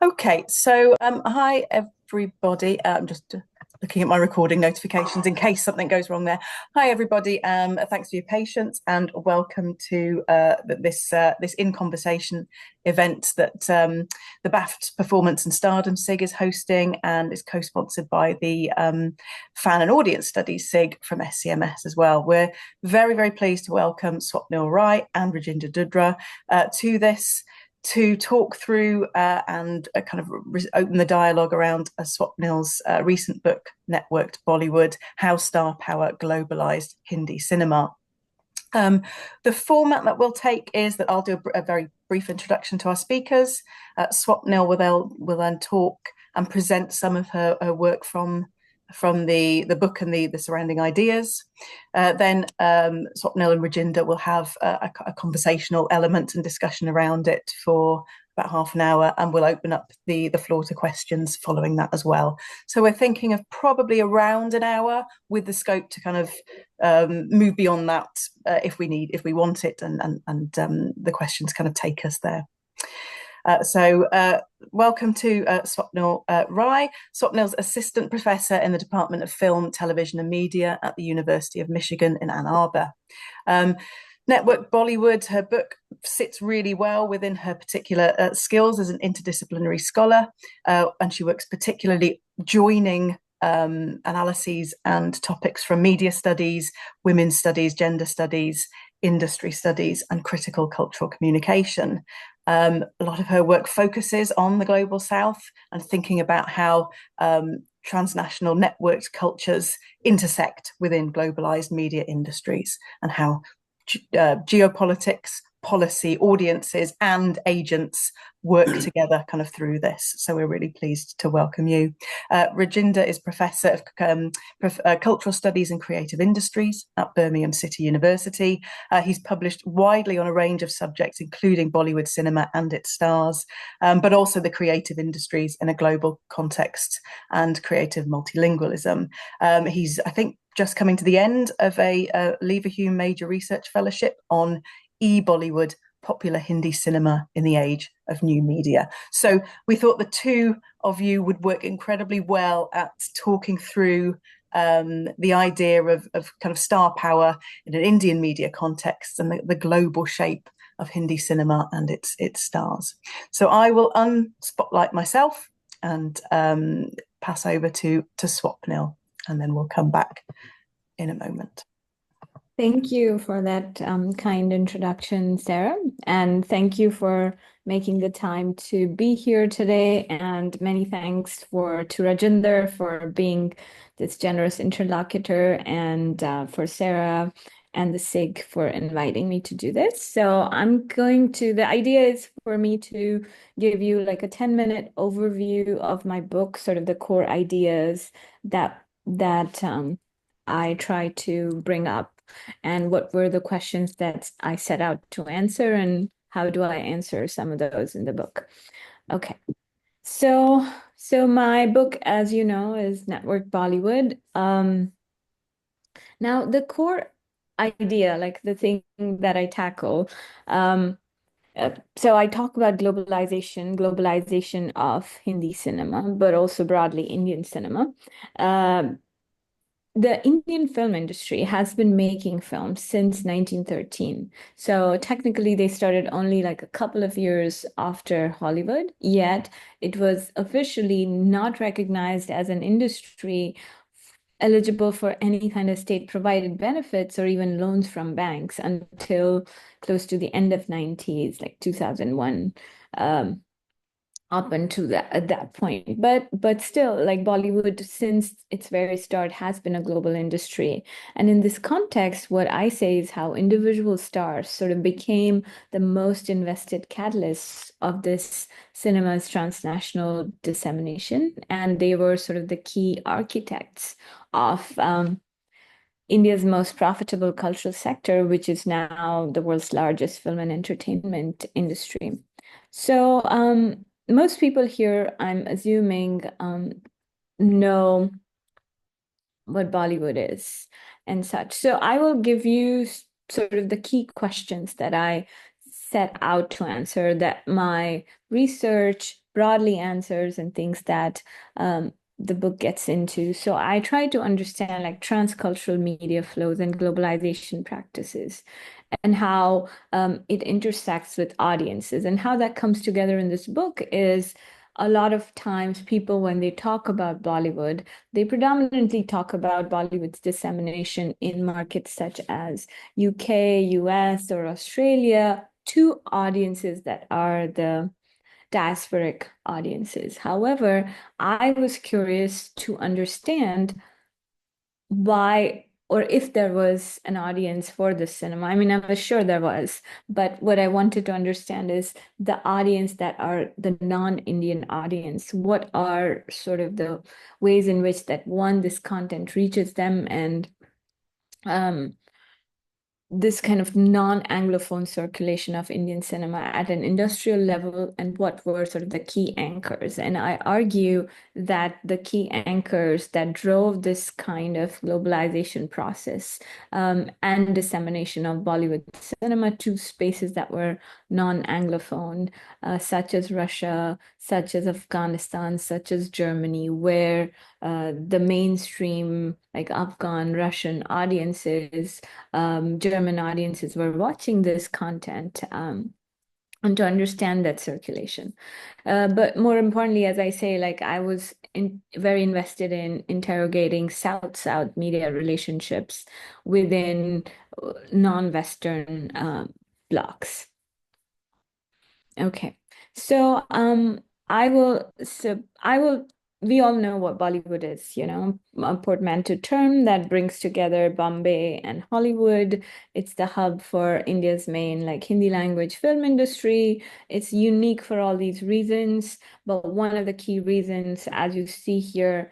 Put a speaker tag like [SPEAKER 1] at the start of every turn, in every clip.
[SPEAKER 1] Okay, so hi everybody. I'm just looking at my recording notifications in case something goes wrong there. Hi everybody. Thanks for your patience and welcome to this In Conversation event that the BAFTSS Performance and Stardom SIG is hosting and is co-sponsored by the Fan and Audience Studies SIG from SCMS as well. We're very, very pleased to welcome Swapnil Rai and Rajinder Dudrah to this to talk through and kind of open the dialogue around Swapnil's recent book, Networked Bollywood, How Star Power Globalized Hindi Cinema. The format that we'll take is that I'll do a very brief introduction to our speakers. Swapnil will then talk and present some of her work from the book and the surrounding ideas. Then Swapnil and Rajinder will have a conversational element and discussion around it for about half an hour, and we'll open up the floor to questions following that as well. So we're thinking of probably around an hour with the scope to kind of move beyond that if we want it, and the questions kind of take us there. Welcome to Swapnil Rai. Swapnil's assistant professor in the Department of Film, Television and Media at the University of Michigan in Ann Arbor. Network Bollywood, her book sits really well within her particular skills as an interdisciplinary scholar, and she works particularly joining analyses and topics from media studies, women's studies, gender studies, industry studies, and critical cultural communication. A lot of her work focuses on the global south and thinking about how transnational networked cultures intersect within globalized media industries and how geopolitics, policy, audiences, and agents work together kind of through this. So we're really pleased to welcome you. Rajinder is Professor of Cultural Studies and Creative Industries at Birmingham City University. He's published widely on a range of subjects, including Bollywood cinema and its stars, but also the creative industries in a global context and creative multilingualism. He's, I think, just coming to the end of a Leverhulme major research fellowship on E-Bollywood, popular Hindi cinema in the age of new media. So we thought the two of you would work incredibly well at talking through the idea of kind of star power in an Indian media context and the global shape of Hindi cinema and its stars. So I will unspotlight myself and pass over to Swapnil, and then we'll come back in a moment.
[SPEAKER 2] Thank you for that kind introduction, Sarah. And thank you for making the time to be here today. And many thanks to Rajinder for being this generous interlocutor, and for Sarah and the SIG for inviting me to do this. So the idea is for me to give you like a 10-minute overview of my book, sort of the core ideas that I try to bring up, and what were the questions that I set out to answer, and how do I answer some of those in the book. Okay, so my book, as you know, is Network Bollywood. Now the core idea, like the thing that I tackle, so I talk about globalization of Hindi cinema, but also broadly Indian cinema. The Indian film industry has been making films since 1913. So technically they started only like a couple of years after Hollywood, yet it was officially not recognized as an industry eligible for any kind of state provided benefits or even loans from banks until close to the end of 90s, like 2001. Up until that point, but still, like, Bollywood since its very start has been a global industry. And in this context, what I say is how individual stars sort of became the most invested catalysts of this cinema's transnational dissemination, and they were sort of the key architects of India's most profitable cultural sector, which is now the world's largest film and entertainment industry. So most people here, I'm assuming, know what Bollywood is and such. So I will give you sort of the key questions that I set out to answer, that my research broadly answers and things that the book gets into. So I try to understand like transcultural media flows and globalization practices and how it intersects with audiences. And how that comes together in this book is a lot of times people, when they talk about Bollywood, they predominantly talk about Bollywood's dissemination in markets such as UK, US, or Australia to audiences that are the diasporic audiences. However, I was curious to understand why or if there was an audience for this cinema. I mean, I was sure there was, but what I wanted to understand is the audience that are the non-Indian audience. What are sort of the ways in which that one, this content reaches them, and um, this kind of non-Anglophone circulation of Indian cinema at an industrial level, and what were sort of the key anchors. And I argue that the key anchors that drove this kind of globalization process and dissemination of Bollywood cinema to spaces that were non-Anglophone, such as Russia, such as Afghanistan, such as Germany, where the mainstream, like Afghan, Russian audiences, German audiences were watching this content, and to understand that circulation. But more importantly, as I say, like I was very invested in interrogating South-South media relationships within non-Western blocks. Okay. So I will we all know what Bollywood is, a portmanteau term that brings together Bombay and Hollywood. It's the hub for India's main like Hindi language film industry. It's unique for all these reasons, but one of the key reasons, as you see here,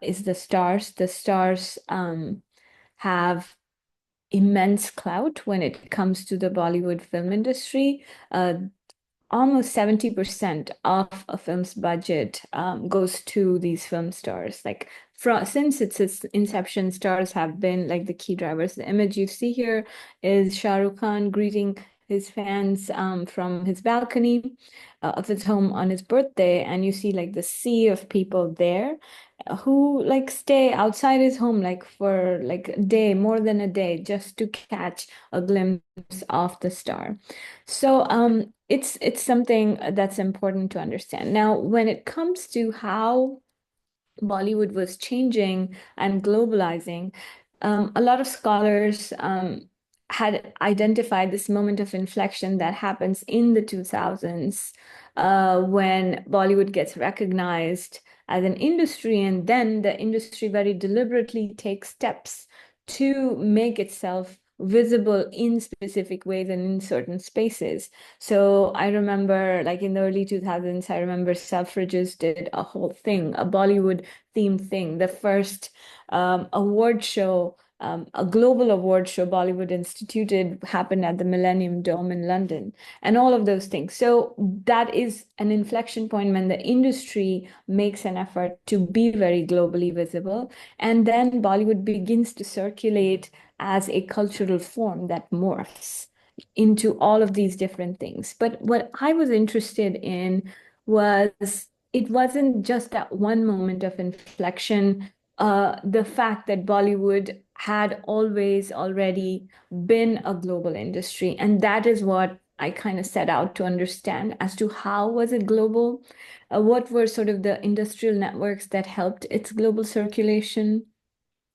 [SPEAKER 2] is the stars. The stars have immense clout when it comes to the Bollywood film industry. Almost 70% of a film's budget goes to these film stars. Like since its inception, stars have been like the key drivers. The image you see here is Shah Rukh Khan greeting his fans from his balcony of his home on his birthday, and you see like the sea of people there who like stay outside his home like for like a day, more than a day, just to catch a glimpse of the star. So it's something that's important to understand. Now, when it comes to how Bollywood was changing and globalizing, a lot of scholars had identified this moment of inflection that happens in the 2000s when Bollywood gets recognized as an industry, and then the industry very deliberately takes steps to make itself visible in specific ways and in certain spaces. So I remember like in the early 2000s, I remember Selfridges did a whole thing, a Bollywood themed thing. The first award show, a global award show Bollywood instituted happened at the Millennium Dome in London, and all of those things. So that is an inflection point when the industry makes an effort to be very globally visible. And then Bollywood begins to circulate as a cultural form that morphs into all of these different things. But what I was interested in was it wasn't just that one moment of inflection, the fact that Bollywood had always already been a global industry. And that is what I kind of set out to understand as to how was it global? What were sort of the industrial networks that helped its global circulation?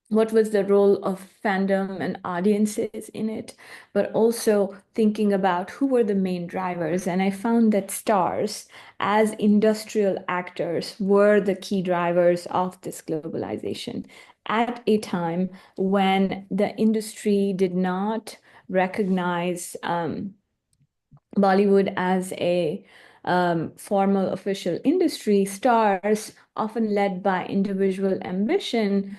[SPEAKER 2] What was the role of fandom and audiences in it, but also thinking about who were the main drivers. And I found that stars, as industrial actors, were the key drivers of this globalization at a time when the industry did not recognize Bollywood as a formal official industry. Stars, often led by individual ambition,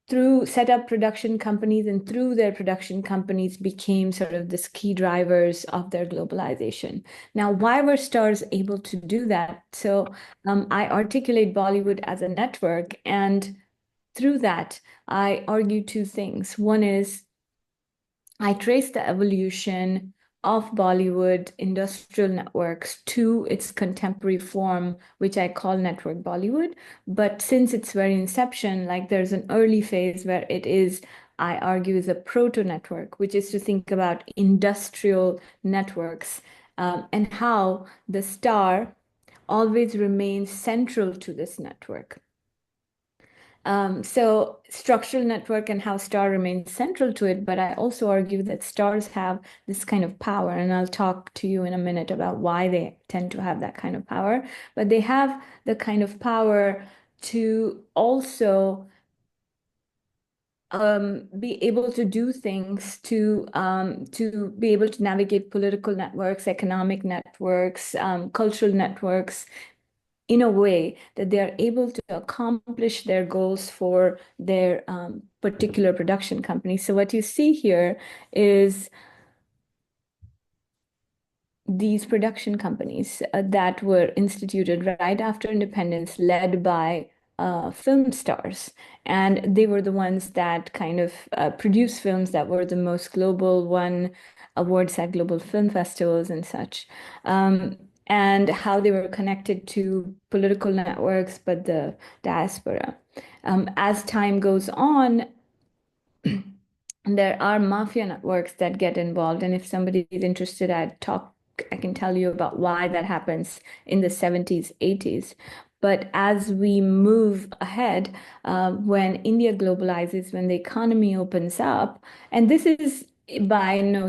[SPEAKER 2] through set up production companies, and through their production companies became sort of this key drivers of their globalization. Now, why were stars able to do that? So I articulate Bollywood as a network, and through that, I argue two things. One is I trace the evolution of Bollywood industrial networks to its contemporary form, which I call network Bollywood. But since its very inception, like there's an early phase where it is, I argue, is a proto-network, which is to think about industrial networks, and how the star always remains central to this network. So structural network and how star remains central to it, but I also argue that stars have this kind of power, and I'll talk to you in a minute about why they tend to have that kind of power. But they have the kind of power to also be able to do things to be able to navigate political networks, economic networks, cultural networks in a way that they are able to accomplish their goals for their particular production company. So what you see here is these production companies that were instituted right after independence, led by film stars. And they were the ones that kind of produced films that were the most global, won awards at global film festivals and such. And how they were connected to political networks, but the diaspora. As time goes on, there are mafia networks that get involved. And if somebody is interested, I can tell you about why that happens in the 70s, 80s. But as we move ahead, when India globalizes, when the economy opens up, and this is by no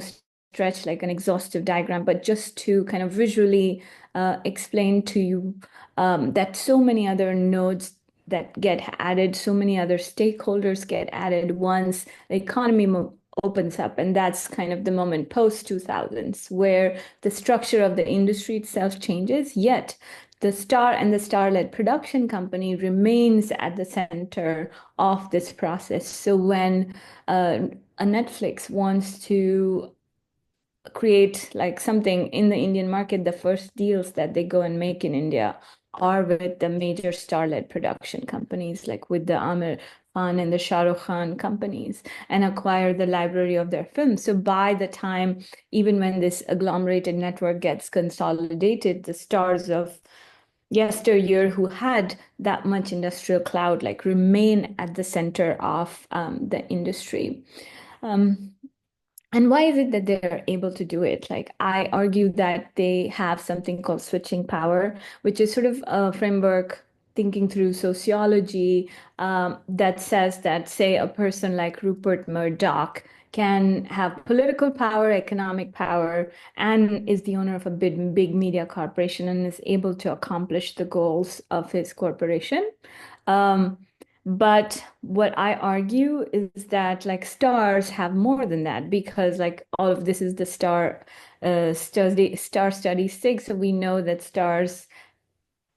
[SPEAKER 2] stretch like an exhaustive diagram, but just to kind of visually explain to you that so many other nodes that get added, so many other stakeholders get added once the economy opens up. And that's kind of the moment post 2000s, where the structure of the industry itself changes, yet the star and the star-led production company remains at the center of this process. So when a Netflix wants to create like something in the Indian market, the first deals that they go and make in India are with the major star-led production companies, like with the Amir Khan and the Shah Rukh Khan companies, and acquire the library of their films. So by the time, even when this agglomerated network gets consolidated, the stars of yesteryear who had that much industrial clout like remain at the center of the industry. Um, and why is it that they're able to do it? Like, I argue that they have something called switching power, which is sort of a framework thinking through sociology that says that, say, a person like Rupert Murdoch can have political power, economic power, and is the owner of a big media corporation and is able to accomplish the goals of his corporation. Um, but what I argue is that like stars have more than that, because like all of this is the star study six. So we know that stars,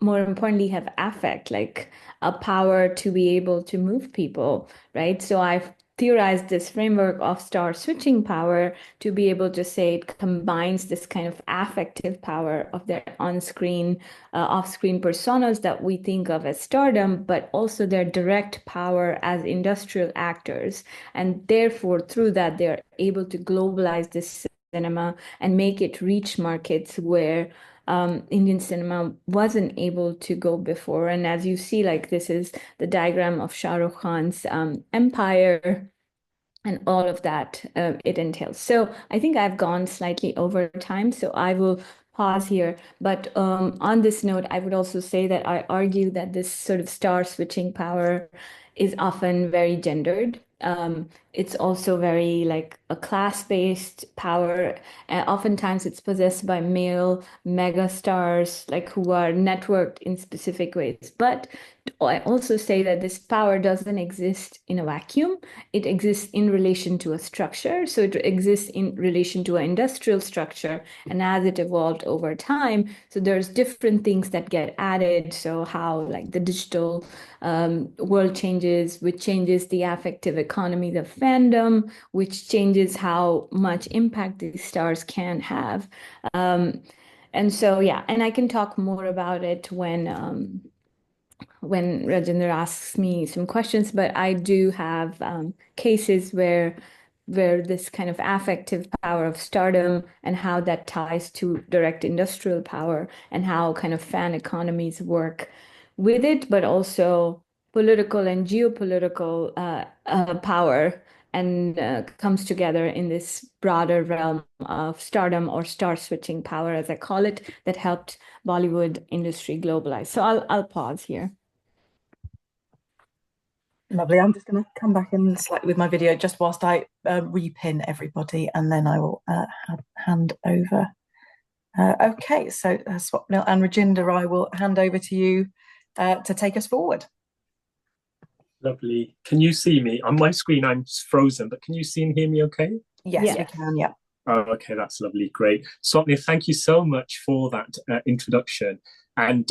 [SPEAKER 2] more importantly, have affect, like a power to be able to move people, right? So I've theorized this framework of star switching power to be able to say it combines this kind of affective power of their on-screen, off-screen personas that we think of as stardom, but also their direct power as industrial actors. And therefore, through that, they're able to globalize this cinema and make it reach markets where Indian cinema wasn't able to go before. And as you see, like this is the diagram of Shah Rukh Khan's empire and all of that it entails. So I think I've gone slightly over time, so I will pause here. But on this note, I would also say that I argue that this sort of star switching power is often very gendered. It's also very like a class-based power. Oftentimes it's possessed by male megastars, like who are networked in specific ways. But I also say that this power doesn't exist in a vacuum. It exists in relation to a structure. So it exists in relation to an industrial structure. And as it evolved over time, so there's different things that get added. So how like the digital world changes, which changes the affective economy, the fandom, which changes how much impact these stars can have. And so, yeah, and I can talk more about it when Rajinder asks me some questions, but I do have cases where where this kind of affective power of stardom and how that ties to direct industrial power and how kind of fan economies work with it, but also political and geopolitical power and comes together in this broader realm of stardom or star switching power, as I call it, that helped Bollywood industry globalize. So I'll pause here.
[SPEAKER 1] Lovely. I'm just going to come back in slightly with my video just whilst I repin everybody, and then I will hand over. Okay, so Swapnil and Rajinder, I will hand over to you to take us forward.
[SPEAKER 3] Lovely. Can you see me? On my screen, I'm frozen, but can you see and hear me okay?
[SPEAKER 1] Yes, we can, yeah.
[SPEAKER 3] Oh, okay, that's lovely. Great. Swapnil, thank you so much for that introduction. And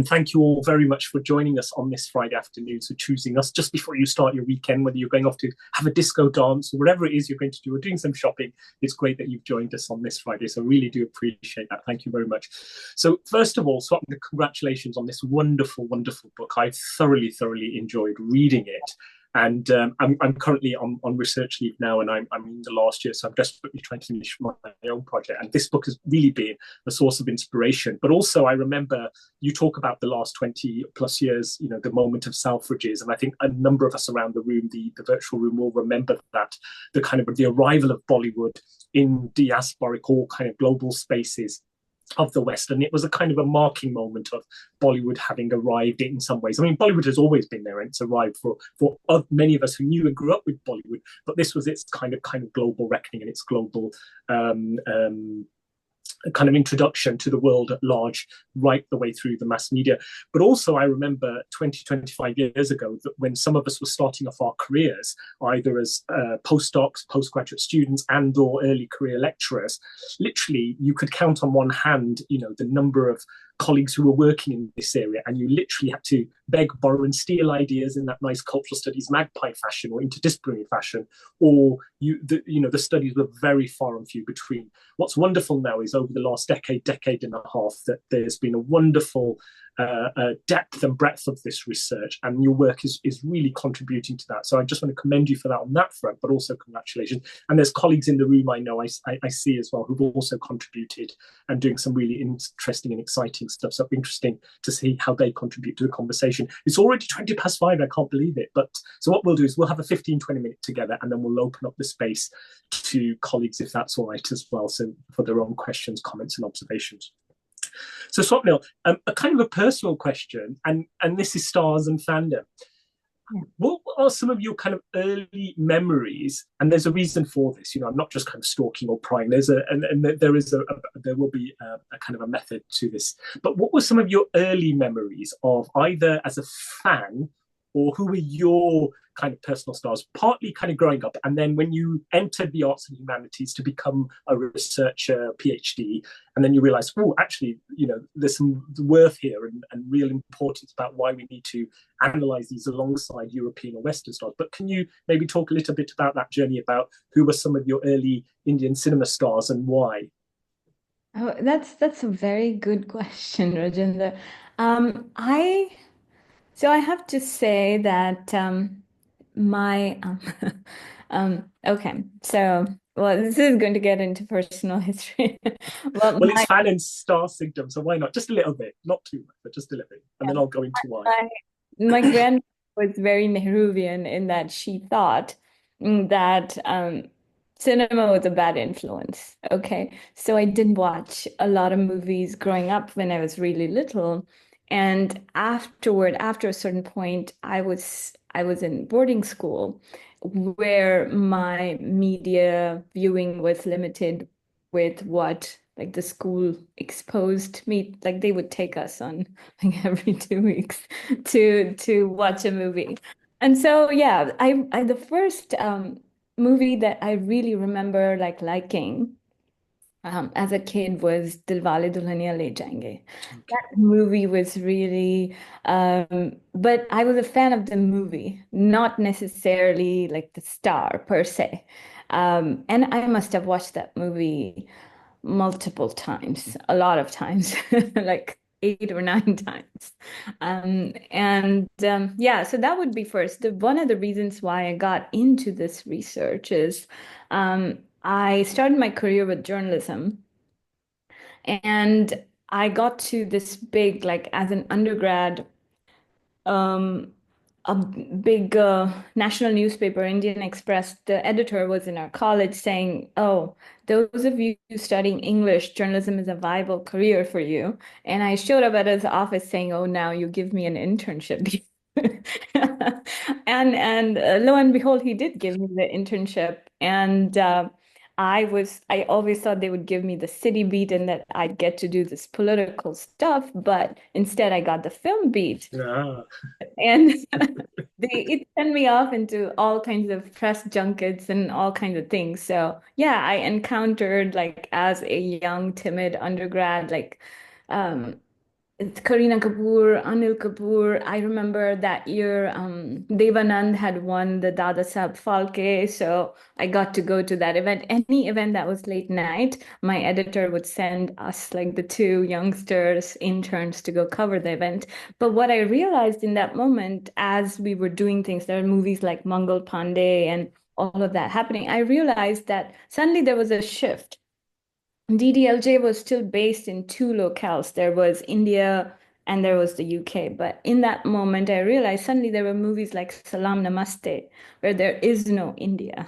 [SPEAKER 3] thank you all very much for joining us on this Friday afternoon. So choosing us just before you start your weekend, whether you're going off to have a disco dance or whatever it is you're going to do, or doing some shopping, it's great that you've joined us on this Friday. So really do appreciate that. Thank you very much. So first of all, Swapnil, congratulations on this wonderful, wonderful book. I thoroughly, thoroughly enjoyed reading it. And I'm currently on research leave now, and I'm in the last year, so I'm desperately trying to finish my own project. And this book has really been a source of inspiration. But also, I remember you talk about the last 20 plus years, you know, the moment of Selfridges, and I think a number of us around the room, the virtual room, will remember that the kind of the arrival of Bollywood in diasporic or kind of global spaces of the West. And it was a kind of a marking moment of Bollywood having arrived in some ways. I mean, Bollywood has always been there, and it's arrived for many of us who knew and grew up with Bollywood, but this was its kind of global reckoning and its global kind of introduction to the world at large, right the way through the mass media. But also, I remember 20, 25 years ago that when some of us were starting off our careers, either as postdocs, postgraduate students, and or early career lecturers, literally you could count on one hand, you know, the number of colleagues who were working in this area, and you literally had to beg, borrow, and steal ideas in that nice cultural studies magpie fashion or interdisciplinary fashion, or the studies were very far and few between. What's wonderful now is over the last decade and a half, that there's been a wonderful depth and breadth of this research, and your work is really contributing to that. So I just want to commend you for that on that front, but also congratulations. And there's colleagues in the room I know I see as well who've also contributed and doing some really interesting and exciting stuff. So interesting to see how they contribute to the conversation. It's already 5:20. I can't believe it. But so what we'll do is we'll have a 15-20 minute together, and then we'll open up the space to colleagues if that's all right as well. So for their own questions, comments, and observations. So Swapnil, a kind of a personal question, and this is stars and fandom. What are some of your kind of early memories? And there's a reason for this. You know, I'm not just kind of stalking or prying. There will be a kind of a method to this. But what were some of your early memories of either as a fan, or who were your kind of personal stars, partly kind of growing up, and then when you entered the arts and humanities to become a researcher, PhD, and then you realize, oh, actually, you know, there's some worth here and real importance about why we need to analyze these alongside European or Western stars. But can you maybe talk a little bit about that journey, about who were some of your early Indian cinema stars and why?
[SPEAKER 2] Oh, that's a very good question, Rajinder. So I have to say that my okay, so well, this is going to get into personal history.
[SPEAKER 3] Well, it's fan and star syndrome, so why not? Just a little bit, not too much, but just a little bit, and then I'll go into why.
[SPEAKER 2] My grandma was very Nehruvian in that she thought that cinema was a bad influence. Okay, so I didn't watch a lot of movies growing up when I was really little. And after a certain point, I was in boarding school where my media viewing was limited with what like the school exposed me. Like they would take us on like every 2 weeks to watch a movie. And so yeah, I the first movie that I really remember like liking as a kid was Dilwale Dulhaniya Le Jayenge. That movie was really, but I was a fan of the movie, not necessarily like the star per se. And I must have watched that movie multiple times, a lot of times, like eight or nine times. Yeah, so that would be first. One of the reasons why I got into this research is I started my career with journalism, and I got to this big, like as an undergrad, um, a big national newspaper, Indian Express, the editor was in our college saying, "Oh, those of you studying English, journalism is a viable career for you." And I showed up at his office saying, "Oh, now you give me an internship." And lo and behold, he did give me the internship, and I always thought they would give me the city beat and that I'd get to do this political stuff, but instead I got the film beat.
[SPEAKER 3] Yeah.
[SPEAKER 2] And it sent me off into all kinds of press junkets and all kinds of things. So yeah, I encountered, like as a young, timid undergrad, like um it's Kareena Kapoor, Anil Kapoor. I remember that year, Devanand had won the Dada Saheb Phalke, so I got to go to that event. Any event that was late night, my editor would send us, like the two youngsters, interns, to go cover the event. But what I realized in that moment, as we were doing things, there are movies like Mangal Pandey and all of that happening, I realized that suddenly there was a shift. DDLJ was still based in two locales. There was India and there was the UK. But in that moment, I realized suddenly there were movies like Salam Namaste, where there is no India,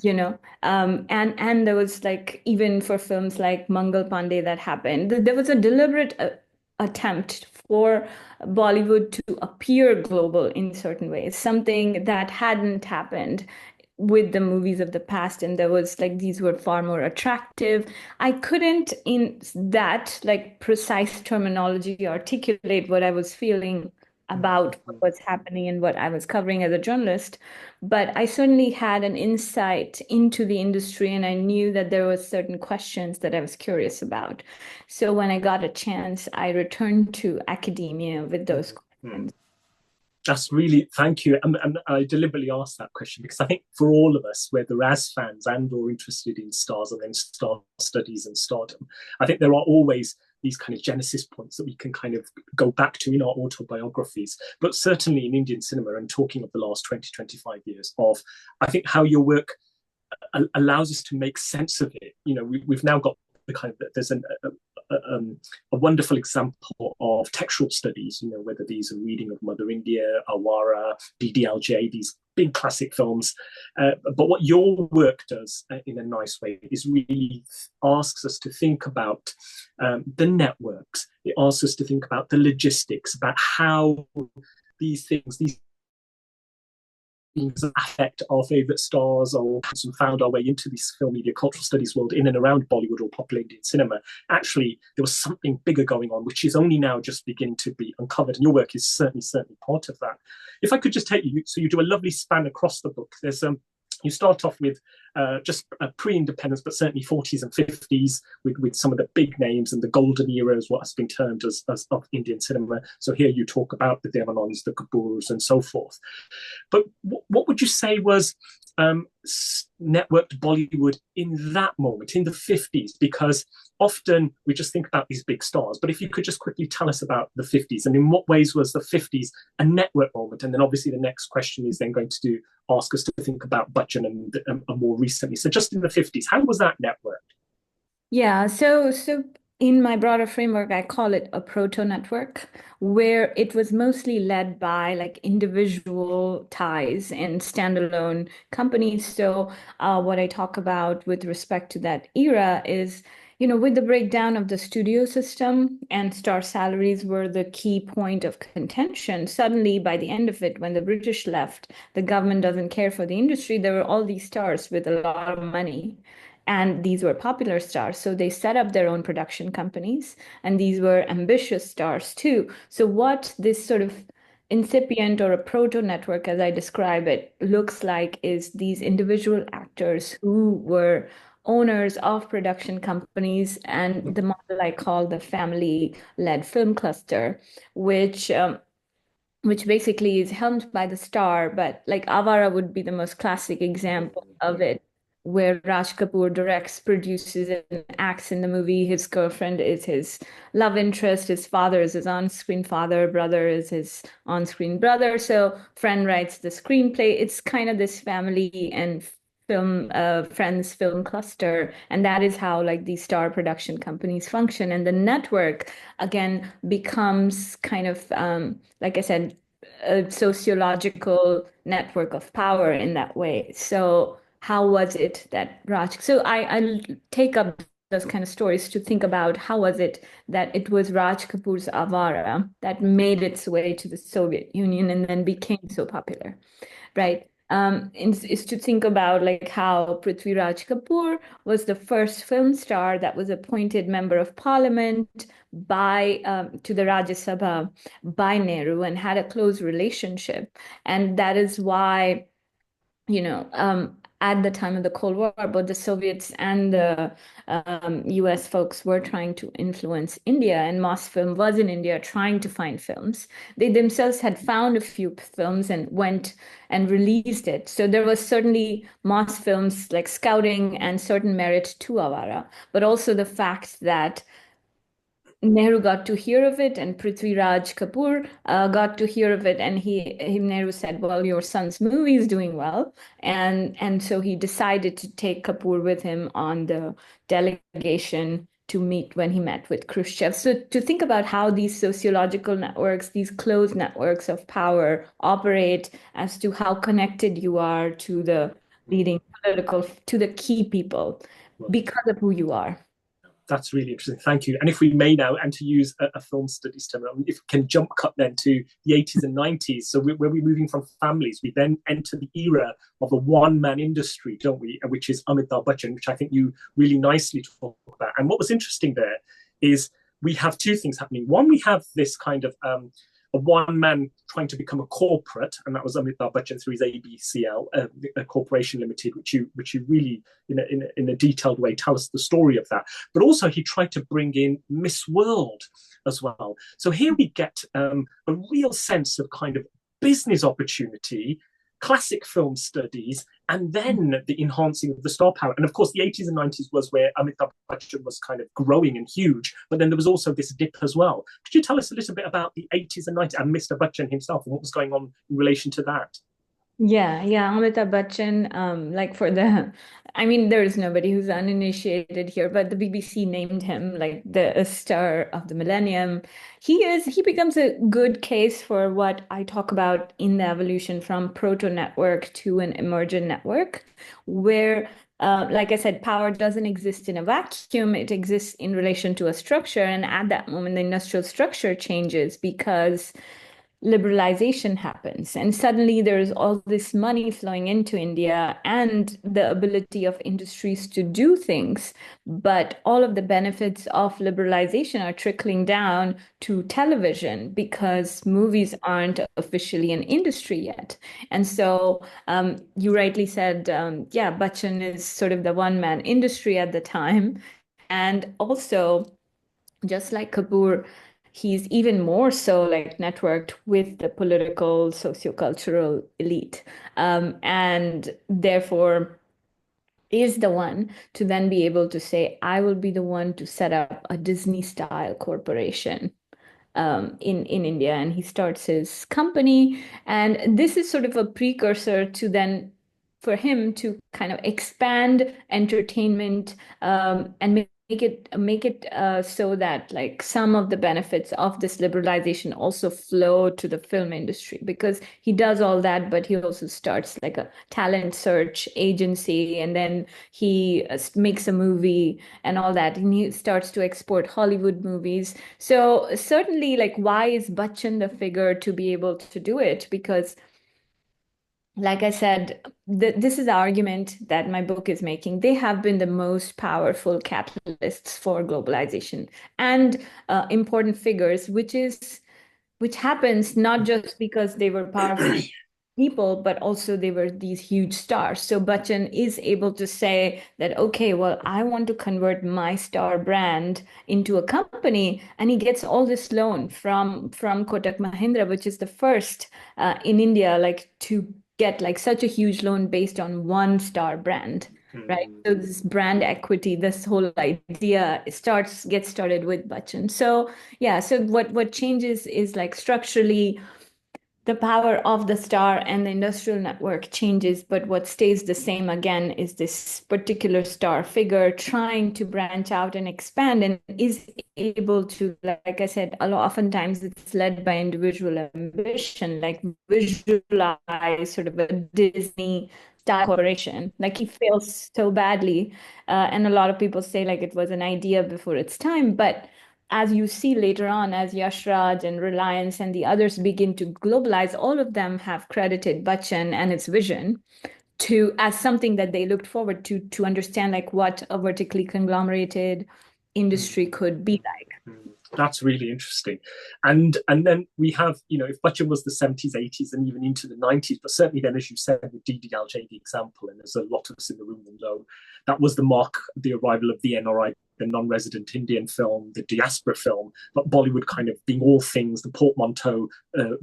[SPEAKER 2] you know. And there was, like, even for films like Mangal Pandey that happened, there was a deliberate attempt for Bollywood to appear global in certain ways, something that hadn't happened with the movies of the past. And there was, like, these were far more attractive. I couldn't in that, like, precise terminology articulate what I was feeling about what was happening and what I was covering as a journalist, but I certainly had an insight into the industry, and I knew that there were certain questions that I was curious about. So when I got a chance, I returned to academia with those
[SPEAKER 3] Mm.
[SPEAKER 2] questions.
[SPEAKER 3] That's really, thank you. And I deliberately asked that question because I think for all of us, whether as fans and or interested in stars and then star studies and stardom, I think there are always these kind of genesis points that we can kind of go back to in our autobiographies. But certainly in Indian cinema, and talking of the last 20, 25 years of, I think how your work allows us to make sense of it. You know, we've now got the kind of, there's a wonderful example of textual studies, you know, whether these are reading of Mother India, Awara, DDLJ, these big classic films. But what your work does in a nice way is really asks us to think about the networks. It asks us to think about the logistics, about how these things, these things affect our favourite stars or found our way into this film media cultural studies world in and around Bollywood or popular Indian cinema. Actually, there was something bigger going on, which is only now just beginning to be uncovered. And your work is certainly part of that. If I could just take you, so you do a lovely span across the book. There's you start off with just pre-independence, but certainly 40s and 50s with some of the big names and the golden era is what has been termed as of Indian cinema. So here you talk about the Devanands, the Kapoors, and so forth. But what would you say was networked Bollywood in that moment, in the 50s? Because often we just think about these big stars, but if you could just quickly tell us about the 50s and in what ways was the 50s a network moment? And then obviously the next question is then going to ask us to think about Bachchan and more recently. So just in the 50s, how was that networked?
[SPEAKER 2] Yeah, so in my broader framework, I call it a proto network, where it was mostly led by, like, individual ties and standalone companies. So what I talk about with respect to that era is, with the breakdown of the studio system, and star salaries were the key point of contention. Suddenly, by the end of it, when the British left, the government doesn't care for the industry. There were all these stars with a lot of money, and these were popular stars. So they set up their own production companies, and these were ambitious stars too. So, what this sort of incipient or a proto network, as I describe it, looks like is these individual actors who were owners of production companies, and the model I call the family-led film cluster, which basically is helmed by the star, but like Avara would be the most classic example of it. where Raj Kapoor directs, produces, and acts in the movie. His girlfriend is his love interest. His father is his on-screen father. Brother is his on-screen brother. So friend writes the screenplay. It's kind of this family and film friends film cluster, and that is how like these star production companies function. And the network again becomes kind of like I said, a sociological network of power in that way. So how was it that Raj? So I take up those kind of stories to think about how was it that it was Raj Kapoor's Avara that made its way to the Soviet Union and then became so popular, right? Is to think about like how Prithvi Raj Kapoor was the first film star that was appointed member of parliament by to the Rajya Sabha by Nehru and had a close relationship, and that is why at the time of the Cold War, both the Soviets and the US folks were trying to influence India, and Mosfilm was in India trying to find films. They themselves had found a few films and went and released it. So there was certainly Mosfilm's like scouting and certain merit to Avara, but also the fact that Nehru got to hear of it, and Prithvi Raj Kapoor got to hear of it, and Nehru said, "Well, your son's movie is doing well," and so he decided to take Kapoor with him on the delegation to meet when he met with Khrushchev. So to think about how these sociological networks, these closed networks of power, operate as to how connected you are to the leading political, to the key people because of who you are.
[SPEAKER 3] That's really interesting. Thank you. And if we may now, and to use a film studies term, if we can jump cut then to the 80s and 90s. So where we're moving from families, we then enter the era of a one-man industry, don't we? Which is Amitabh Bachchan, which I think you really nicely talk about. And what was interesting there is we have two things happening. One, we have this kind of a one man trying to become a corporate, and that was Amitabh Bachchan through his ABCL, a corporation limited, which you really in a detailed way tell us the story of that. But also he tried to bring in Miss World as well. So here we get a real sense of kind of business opportunity, classic film studies, and then the enhancing of the star power. And of course, the 80s and 90s was where Amitabh Bachchan was kind of growing and huge, but then there was also this dip as well. Could you tell us a little bit about the 80s and 90s and Mr. Bachchan himself and what was going on in relation to that?
[SPEAKER 2] Yeah, Amitabh Bachchan, like I mean, there's nobody who's uninitiated here, but the BBC named him like the star of the millennium. He becomes a good case for what I talk about in the evolution from proto-network to an emergent network, where, like I said, power doesn't exist in a vacuum. It exists in relation to a structure. And at that moment, the industrial structure changes because liberalization happens and suddenly there's all this money flowing into India and the ability of industries to do things, but all of the benefits of liberalization are trickling down to television because movies aren't officially an industry yet. And so you rightly said, yeah, Bachchan is sort of the one-man industry at the time. And also, just like Kapoor, he's even more so like networked with the political, sociocultural elite. And therefore is the one to then be able to say, I will be the one to set up a Disney style corporation in India, and he starts his company. And this is sort of a precursor to then for him to kind of expand entertainment and make it so that like some of the benefits of this liberalization also flow to the film industry because he does all that, but he also starts like a talent search agency, and then he makes a movie and all that, and he starts to export Hollywood movies. So certainly, like, why is Bachchan the figure to be able to do it? Because like I said, this is the argument that my book is making. They have been the most powerful catalysts for globalization and important figures, which happens not just because they were powerful people, but also they were these huge stars. So Bachchan is able to say that, okay, well, I want to convert my star brand into a company, and he gets all this loan from Kotak Mahindra, which is the first in India, like to get like such a huge loan based on one star brand. right?
[SPEAKER 3] Mm.
[SPEAKER 2] So this brand equity, this whole idea gets started with Bachchan. So yeah, so what changes is like structurally the power of the star and the industrial network changes, but what stays the same again is this particular star figure trying to branch out and expand and is able to, like I said, oftentimes it's led by individual ambition, like visualize sort of a Disney style corporation. Like he fails so badly. And a lot of people say like it was an idea before its time, but as you see later on, as Yash Raj and Reliance and the others begin to globalize, all of them have credited Bachchan and its vision to as something that they looked forward to understand like what a vertically conglomerated industry could be like.
[SPEAKER 3] That's really interesting. And then we have, if Bachchan was the 70s, 80s, and even into the 90s, but certainly then, as you said, with DDLJ, the example, and there's a lot of us in the room that know, that was the arrival of the NRI, the non-resident Indian film, the diaspora film, but Bollywood kind of being all things, the portmanteau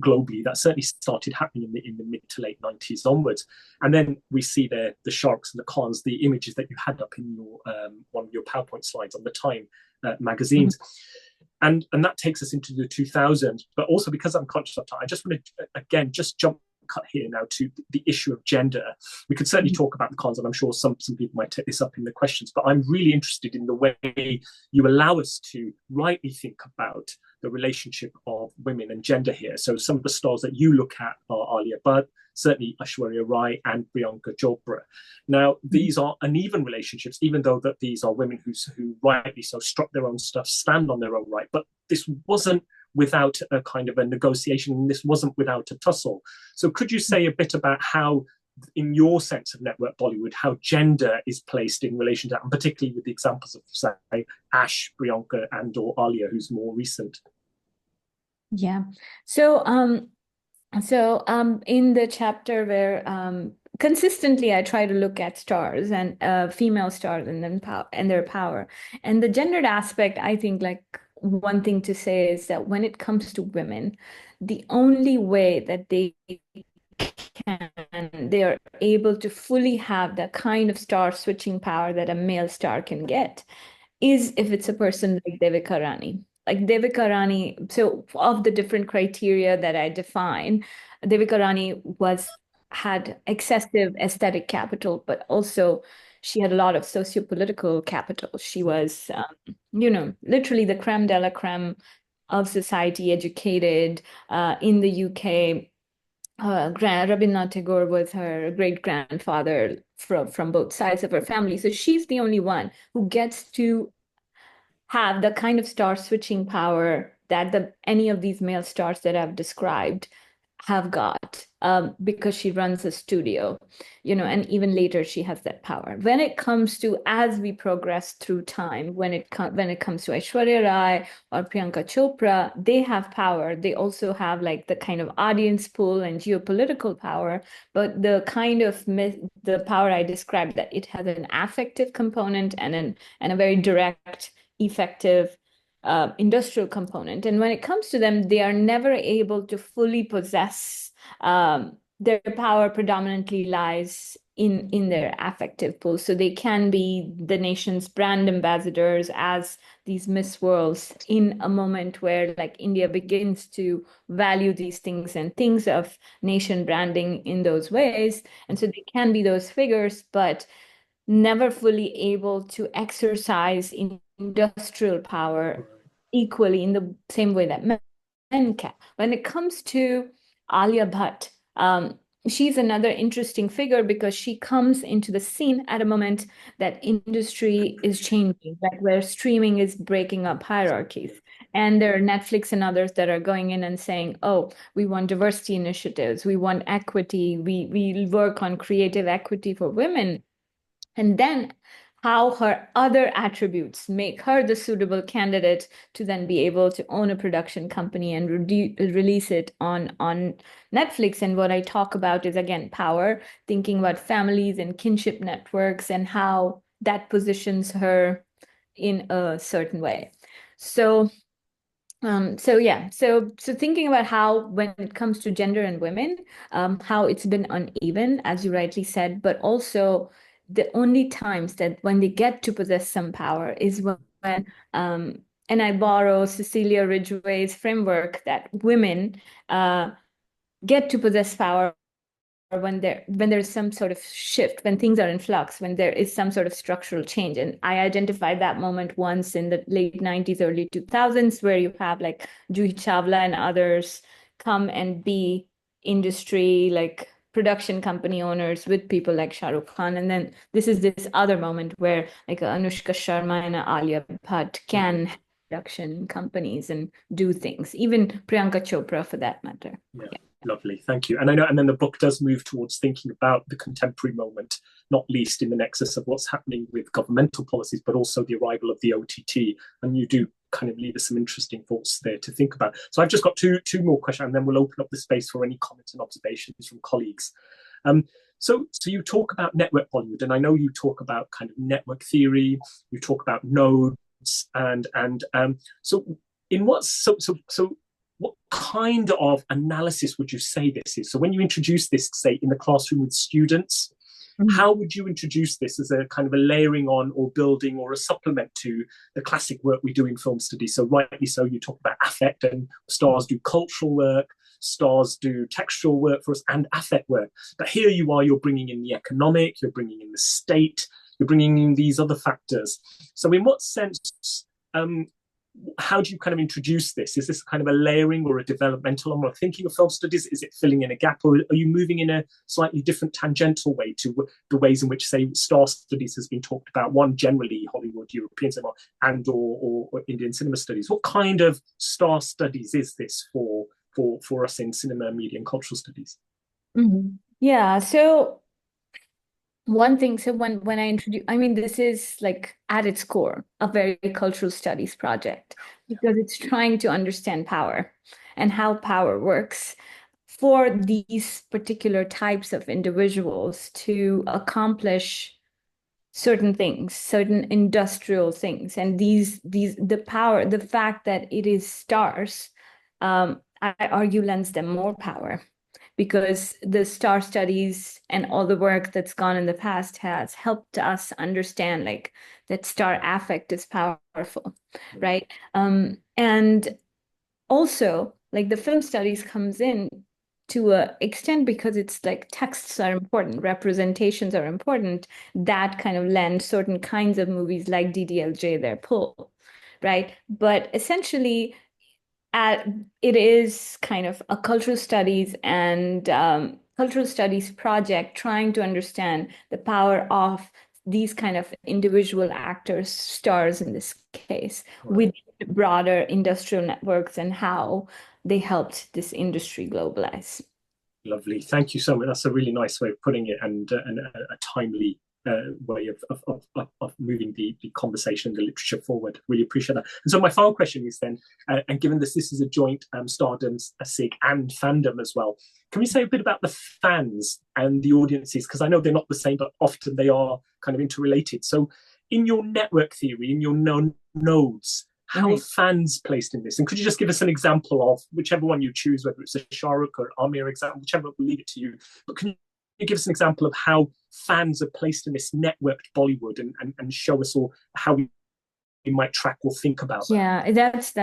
[SPEAKER 3] globally, that certainly started happening in the mid to late 90s onwards. And then we see the sharks and the cons, the images that you had up in your one of your PowerPoint slides on the Time magazines. And that takes us into the 2000s. But also, because I'm conscious of time, I just want to, again, just cut here now to the issue of gender. We could certainly talk about the cons, and I'm sure some people might take this up in the questions, but I'm really interested in the way you allow us to rightly think about the relationship of women and gender here. So some of the stars that you look at are Alia Bhatt, certainly Aishwarya Rai and Priyanka Chopra. Now, these are uneven relationships, even though that these are women who rightly so struck their own stuff, stand on their own right. But this wasn't without a kind of a negotiation, and this wasn't without a tussle. So could you say a bit about how, in your sense of network Bollywood, how gender is placed in relation to that, and particularly with the examples of, say, Ash, Priyanka, and or Alia, who's more recent?
[SPEAKER 2] Yeah. So in the chapter where consistently I try to look at stars and female stars and then and their power and the gendered aspect, I think like one thing to say is that when it comes to women, the only way that they are able to fully have the kind of star switching power that a male star can get is if it's a person like Devika Rani. Like Devika Rani, so of the different criteria that I define, Devika Rani had excessive aesthetic capital, but also she had a lot of socio-political capital. She was, literally the creme de la creme of society, educated in the UK. Rabindranath Tagore was her great grandfather from both sides of her family. So she's the only one who gets to have the kind of star switching power that any of these male stars that I've described have got because she runs a studio, and even later she has that power. When it comes to as we progress through time, when it comes to Aishwarya Rai or Priyanka Chopra, they have power. They also have like the kind of audience pull and geopolitical power, but the kind of the power I described, that it has an affective component and a very direct, effective industrial component. And when it comes to them, they are never able to fully possess their power. Predominantly lies in their affective pull. So they can be the nation's brand ambassadors as these Miss Worlds in a moment where like India begins to value these things and things of nation branding in those ways. And so they can be those figures, but never fully able to exercise industrial power equally in the same way that men can. When it comes to Alia Bhatt, she's another interesting figure because she comes into the scene at a moment that industry is changing, like where streaming is breaking up hierarchies. And there are Netflix and others that are going in and saying, oh, we want diversity initiatives, we want equity, we work on creative equity for women. And then how her other attributes make her the suitable candidate to then be able to own a production company and release it on Netflix. And what I talk about is, again, power, thinking about families and kinship networks and how that positions her in a certain way. So thinking about how, when it comes to gender and women, how it's been uneven, as you rightly said, but also the only times that when they get to possess some power is when and I borrow Cecilia Ridgway's framework that women get to possess power when there's some sort of shift, when things are in flux, when there is some sort of structural change. And I identified that moment once in the late 90s, early 2000s, where you have like Juhi Chawla and others come and be industry, like production company owners with people like Shah Rukh Khan. And then this other moment where like Anushka Sharma and Alia Bhatt can have production companies and do things, even Priyanka Chopra for that matter.
[SPEAKER 3] Yeah. Lovely, thank you. And I know, and then the book does move towards thinking about the contemporary moment, not least in the nexus of what's happening with governmental policies, but also the arrival of the OTT. And you do kind of leave us some interesting thoughts there to think about. So I've just got two more questions, and then we'll open up the space for any comments and observations from colleagues. So you talk about network Bollywood, and I know you talk about kind of network theory. You talk about nodes, and so in what what kind of analysis would you say this is? So when you introduce this, say, in the classroom with students, how would you introduce this as a kind of a layering on or building or a supplement to the classic work we do in film studies? So rightly so, you talk about affect, and stars do cultural work, stars do textual work for us, and affect work. But here you are, you're bringing in the economic, you're bringing in the state, you're bringing in these other factors. So in what sense how do you kind of introduce this? Is this kind of a layering or a developmental on thinking of film studies? Is it filling in a gap, or are you moving in a slightly different tangential way to the ways in which, say, star studies has been talked about, one generally Hollywood, European cinema, and or Indian cinema studies? What kind of star studies is this for us in cinema, media, and cultural studies?
[SPEAKER 2] Mm-hmm. Yeah, so one thing, so when I introduce, I mean, this is like at its core a very cultural studies project because it's trying to understand power and how power works for these particular types of individuals to accomplish certain things, certain industrial things, and the power, the fact that it is stars, I argue lends them more power because the star studies and all the work that's gone in the past has helped us understand like that star affect is powerful, right? And also like the film studies comes in to a extent because it's like texts are important, representations are important, that kind of lend certain kinds of movies like DDLJ their pull, right? But essentially it is kind of a cultural studies and cultural studies project trying to understand the power of these kind of individual actors, stars in this case, with broader industrial networks and how they helped this industry globalize.
[SPEAKER 3] Lovely. Thank you so much. That's a really nice way of putting it, and a timely way of moving the conversation, the literature forward. Really appreciate that. And so my final question is then, and given this is a joint Stardom, a SIG and fandom as well, can we say a bit about the fans and the audiences? Because I know they're not the same, but often they are kind of interrelated. So in your network theory, in your nodes, how are fans placed in this? And could you just give us an example of whichever one you choose, whether it's a Shah Rukh or Amir example, whichever, we'll leave it to you. But can you give us an example of how fans are placed in this networked Bollywood, and show us all how we might track or think about that?
[SPEAKER 2] Yeah, that's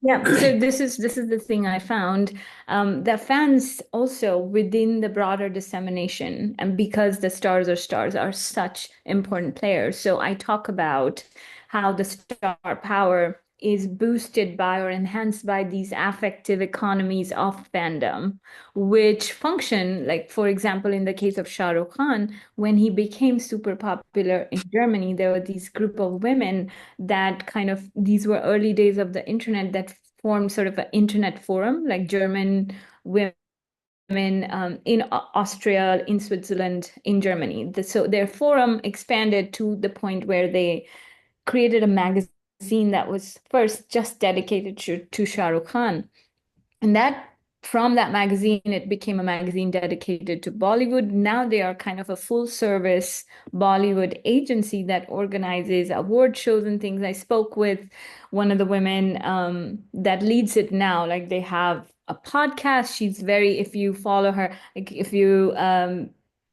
[SPEAKER 2] yeah. So this is the thing I found. That fans also within the broader dissemination, and because the stars are such important players. So I talk about how the star power is boosted by or enhanced by these affective economies of fandom, which function, like for example, in the case of Shah Rukh Khan, when he became super popular in Germany, there were these group of women that kind of, these were early days of the internet that formed sort of an internet forum, like German women in Austria, in Switzerland, in Germany. So their forum expanded to the point where they created a magazine that was first just dedicated to Shah Rukh Khan. And that from that magazine, it became a magazine dedicated to Bollywood. Now they are kind of a full service Bollywood agency that organizes award shows and things. I spoke with one of the women that leads it now. Like they have a podcast. She's very, if you follow her, like if you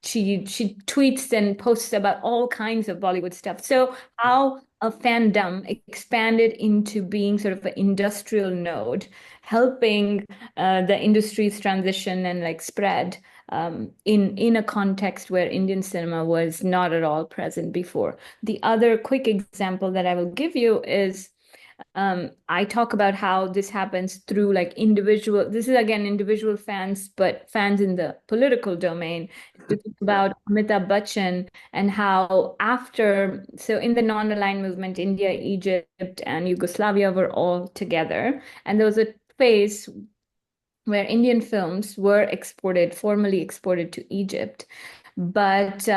[SPEAKER 2] she tweets and posts about all kinds of Bollywood stuff. So how a fandom expanded into being sort of an industrial node, helping the industry's transition and like spread in a context where Indian cinema was not at all present before. The other quick example that I will give you is I talk about how this happens through like individual, this is again individual fans, but fans in the political domain. To think about Amitabh Bachchan and how after, so in the non-aligned movement, India, Egypt, and Yugoslavia were all together. And there was a phase where Indian films were exported, formally exported to Egypt. But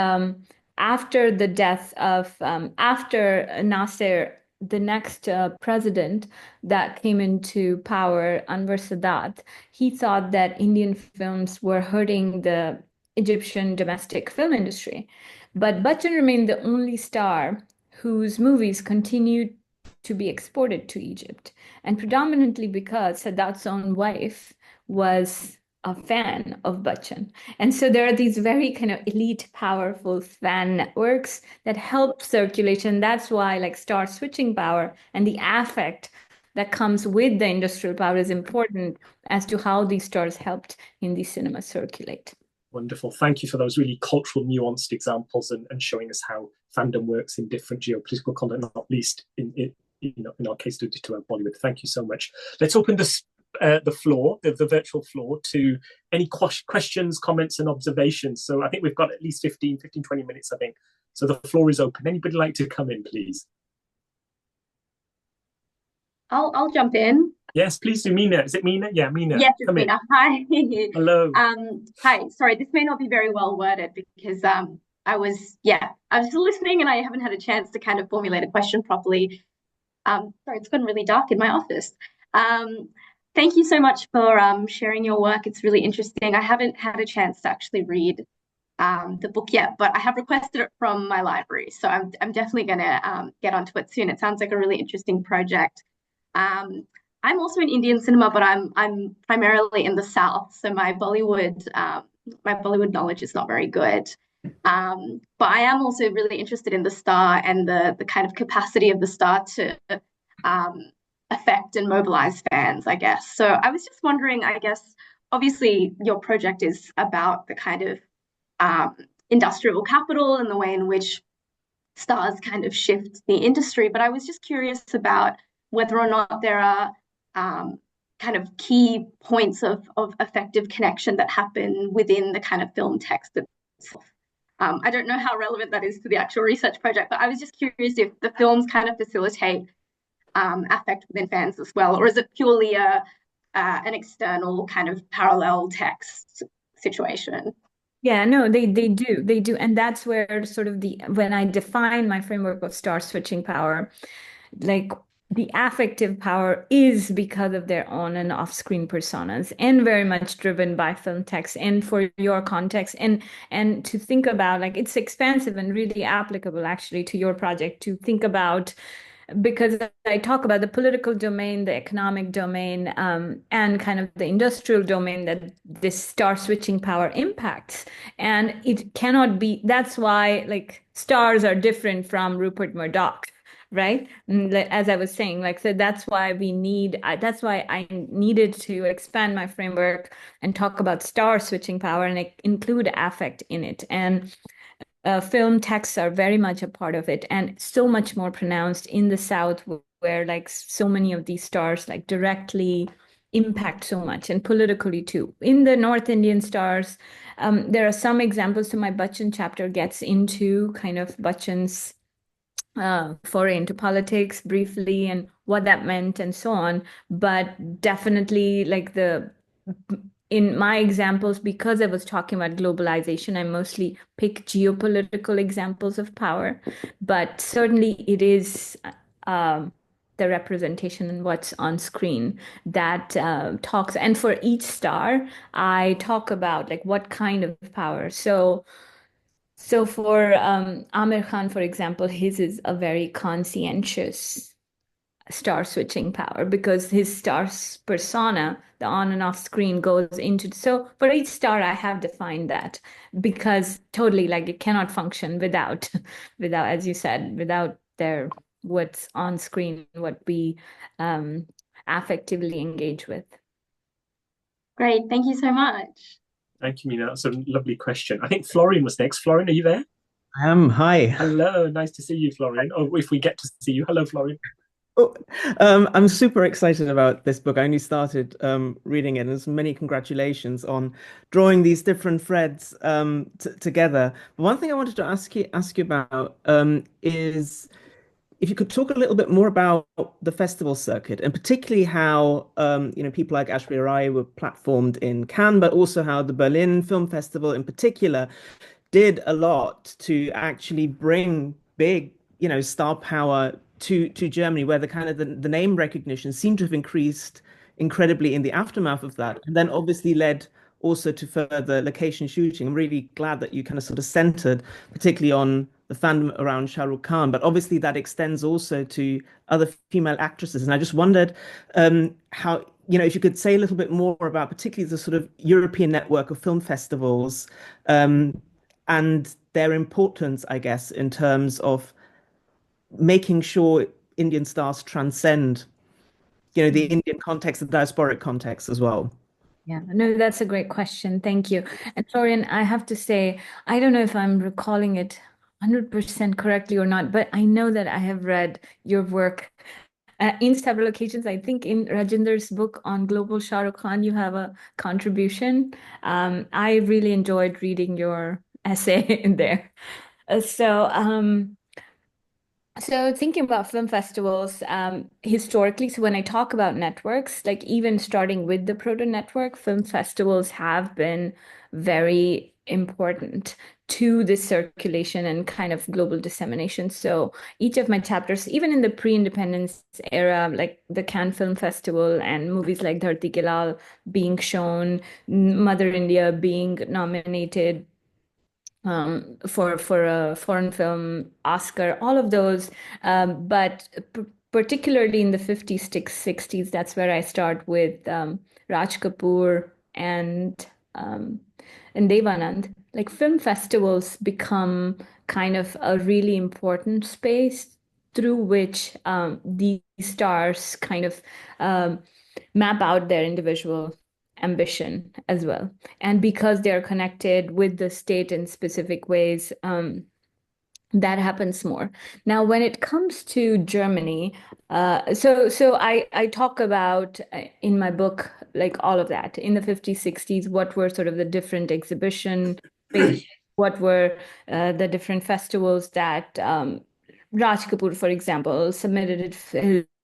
[SPEAKER 2] after the death of, after Nasser, the next president that came into power, Anwar Sadat, he thought that Indian films were hurting the Egyptian domestic film industry. But Bachchan remained the only star whose movies continued to be exported to Egypt, and predominantly because Sadat's own wife was a fan of Bachchan. And so there are these very kind of elite, powerful fan networks that help circulation. That's why like star switching power and the affect that comes with the industrial power is important as to how these stars helped Hindi cinema circulate.
[SPEAKER 3] Wonderful. Thank you for those really cultural, nuanced examples and showing us how fandom works in different geopolitical contexts, not least in our case to Bollywood. Thank you so much. Let's open the floor, the virtual floor, to any questions, comments, and observations. So I think we've got at least 15, 20 minutes, I think. So the floor is open. Anybody like to come in, please?
[SPEAKER 4] I'll jump in.
[SPEAKER 3] Yes, please do. Mina. Is it Mina? Yeah, Mina.
[SPEAKER 4] Yes, it's Mina. Hi.
[SPEAKER 3] Hello.
[SPEAKER 4] Hi. Sorry, this may not be very well worded because I was listening and I haven't had a chance to kind of formulate a question properly. Sorry, it's gotten really dark in my office. Thank you so much for sharing your work. It's really interesting. I haven't had a chance to actually read the book yet, but I have requested it from my library, so I'm definitely going to get onto it soon. It sounds like a really interesting project. I'm also in Indian cinema, but I'm primarily in the South, so my Bollywood knowledge is not very good. But I am also really interested in the star and the kind of capacity of the star to affect and mobilize fans, I guess. So I was just wondering, I guess, obviously your project is about the kind of industrial capital and the way in which stars kind of shift the industry, but I was just curious about whether or not there are kind of key points of effective connection that happen within the kind of film text itself. I don't know how relevant that is to the actual research project, but I was just curious if the films kind of facilitate affect within fans as well, or is it purely an external kind of parallel text situation?
[SPEAKER 2] Yeah, no, they do. And that's where sort of when I define my framework of star switching power, like the affective power is because of their on and off screen personas and very much driven by film text and for your context and to think about like it's expansive and really applicable actually to your project to think about, because I talk about the political domain, the economic domain, and kind of the industrial domain that this star switching power impacts. And it cannot be, that's why like stars are different from Rupert Murdoch, right? As I was saying, like, so that's why that's why I needed to expand my framework and talk about star switching power and include affect in it. And film texts are very much a part of it, and so much more pronounced in the South, where like so many of these stars like directly impact so much, and politically too. In the North Indian stars, there are some examples. So my Bachchan chapter gets into kind of Bachchan's foray into politics briefly and what that meant and so on. But definitely like in my examples, because I was talking about globalization, I mostly pick geopolitical examples of power, but certainly it is the representation and what's on screen that talks. And for each star, I talk about like what kind of power. So for Amir Khan, for example, his is a very conscientious star switching power because his star persona, the on and off screen goes into. So for each star, I have defined that because totally like it cannot function without, without, as you said, without their what's on screen, what we affectively engage with.
[SPEAKER 4] Great, thank you so much.
[SPEAKER 3] Thank you, Mina. That's a lovely question. I think Florian was next. Florian, are you there?
[SPEAKER 5] I am. Hi.
[SPEAKER 3] Hello, nice to see you, Florian. Oh, if we get to see you. Hello, Florian.
[SPEAKER 5] Oh, I'm super excited about this book. I only started reading it, and there's many congratulations on drawing these different threads together. But one thing I wanted to ask you about is if you could talk a little bit more about the festival circuit, and particularly how people like Aishwarya Rai were platformed in Cannes, but also how the Berlin Film Festival in particular did a lot to actually bring big, star power to Germany, where the kind of the name recognition seemed to have increased incredibly in the aftermath of that, and then obviously led also to further location shooting. I'm really glad that you kind of sort of centered, particularly on the fandom around Shah Rukh Khan, but obviously that extends also to other female actresses. And I just wondered how, if you could say a little bit more about particularly the sort of European network of film festivals and their importance, I guess, in terms of making sure Indian stars transcend, the Indian context, the diasporic context as well.
[SPEAKER 2] Yeah, no, that's a great question. Thank you. And Florian, I have to say, I don't know if I'm recalling it 100% correctly or not, but I know that I have read your work in several occasions. I think in Rajinder's book on Global Shah Rukh Khan, you have a contribution. I really enjoyed reading your essay in there. So thinking about film festivals, historically, so when I talk about networks, like even starting with the proto network, film festivals have been very important to the circulation and kind of global dissemination. So each of my chapters, even in the pre-independence era, like the Cannes Film Festival and movies like Dharti Ke Lal being shown, Mother India being nominated for a foreign film Oscar, all of those. But particularly in the 50s, 60s, that's where I start with Raj Kapoor and Devanand. Like film festivals become kind of a really important space through which these stars kind of map out their individual ambition as well. And because they're connected with the state in specific ways, that happens more. Now, when it comes to Germany, so I talk about in my book, like all of that in the 50s, 60s, what were sort of the different exhibition spaces, what were the different festivals that Raj Kapoor, for example, submitted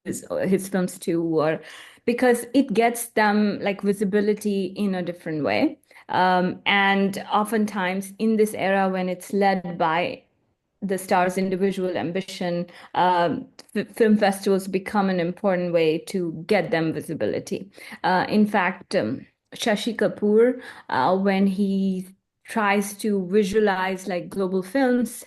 [SPEAKER 2] his films to, or because it gets them like visibility in a different way. And oftentimes in this era, when it's led by the star's individual ambition, film festivals become an important way to get them visibility. In fact, Shashi Kapoor, when he tries to visualize like global films,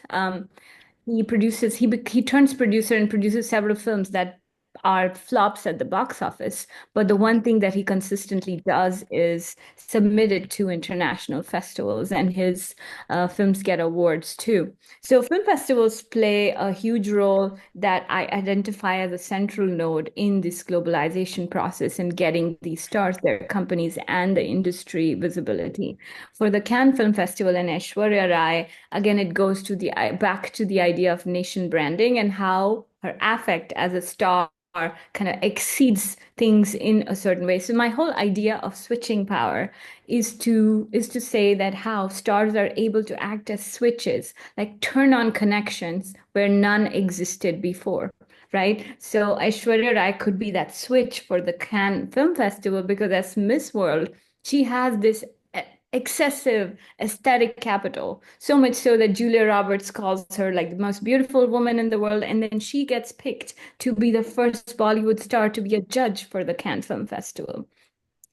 [SPEAKER 2] he turns producer and produces several films that are flops at the box office. But the one thing that he consistently does is submit it to international festivals, and his films get awards too. So film festivals play a huge role that I identify as a central node in this globalization process and getting these stars, their companies, and the industry visibility. For the Cannes Film Festival and Aishwarya Rai, again, it goes to the back to the idea of nation branding and how her affect as a star kind of exceeds things in a certain way. So my whole idea of switching power is to say that how stars are able to act as switches, like turn on connections where none existed before. Right. So Aishwarya Rai could be that switch for the Cannes Film Festival because as Miss World, she has this excessive aesthetic capital, so much so that Julia Roberts calls her like the most beautiful woman in the world. And then she gets picked to be the first Bollywood star to be a judge for the Cannes Film Festival.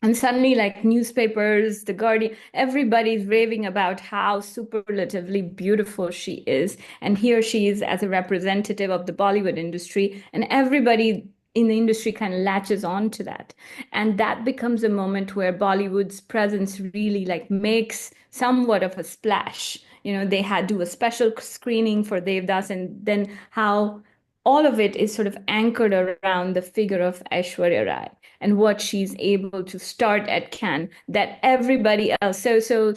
[SPEAKER 2] And suddenly, like newspapers, The Guardian, everybody's raving about how superlatively beautiful she is. And here she is as a representative of the Bollywood industry. And everybody in the industry kind of latches on to that. And that becomes a moment where Bollywood's presence really like makes somewhat of a splash. They had do a special screening for Devdas, and then how all of it is sort of anchored around the figure of Aishwarya Rai and what she's able to start at Cannes that everybody else. So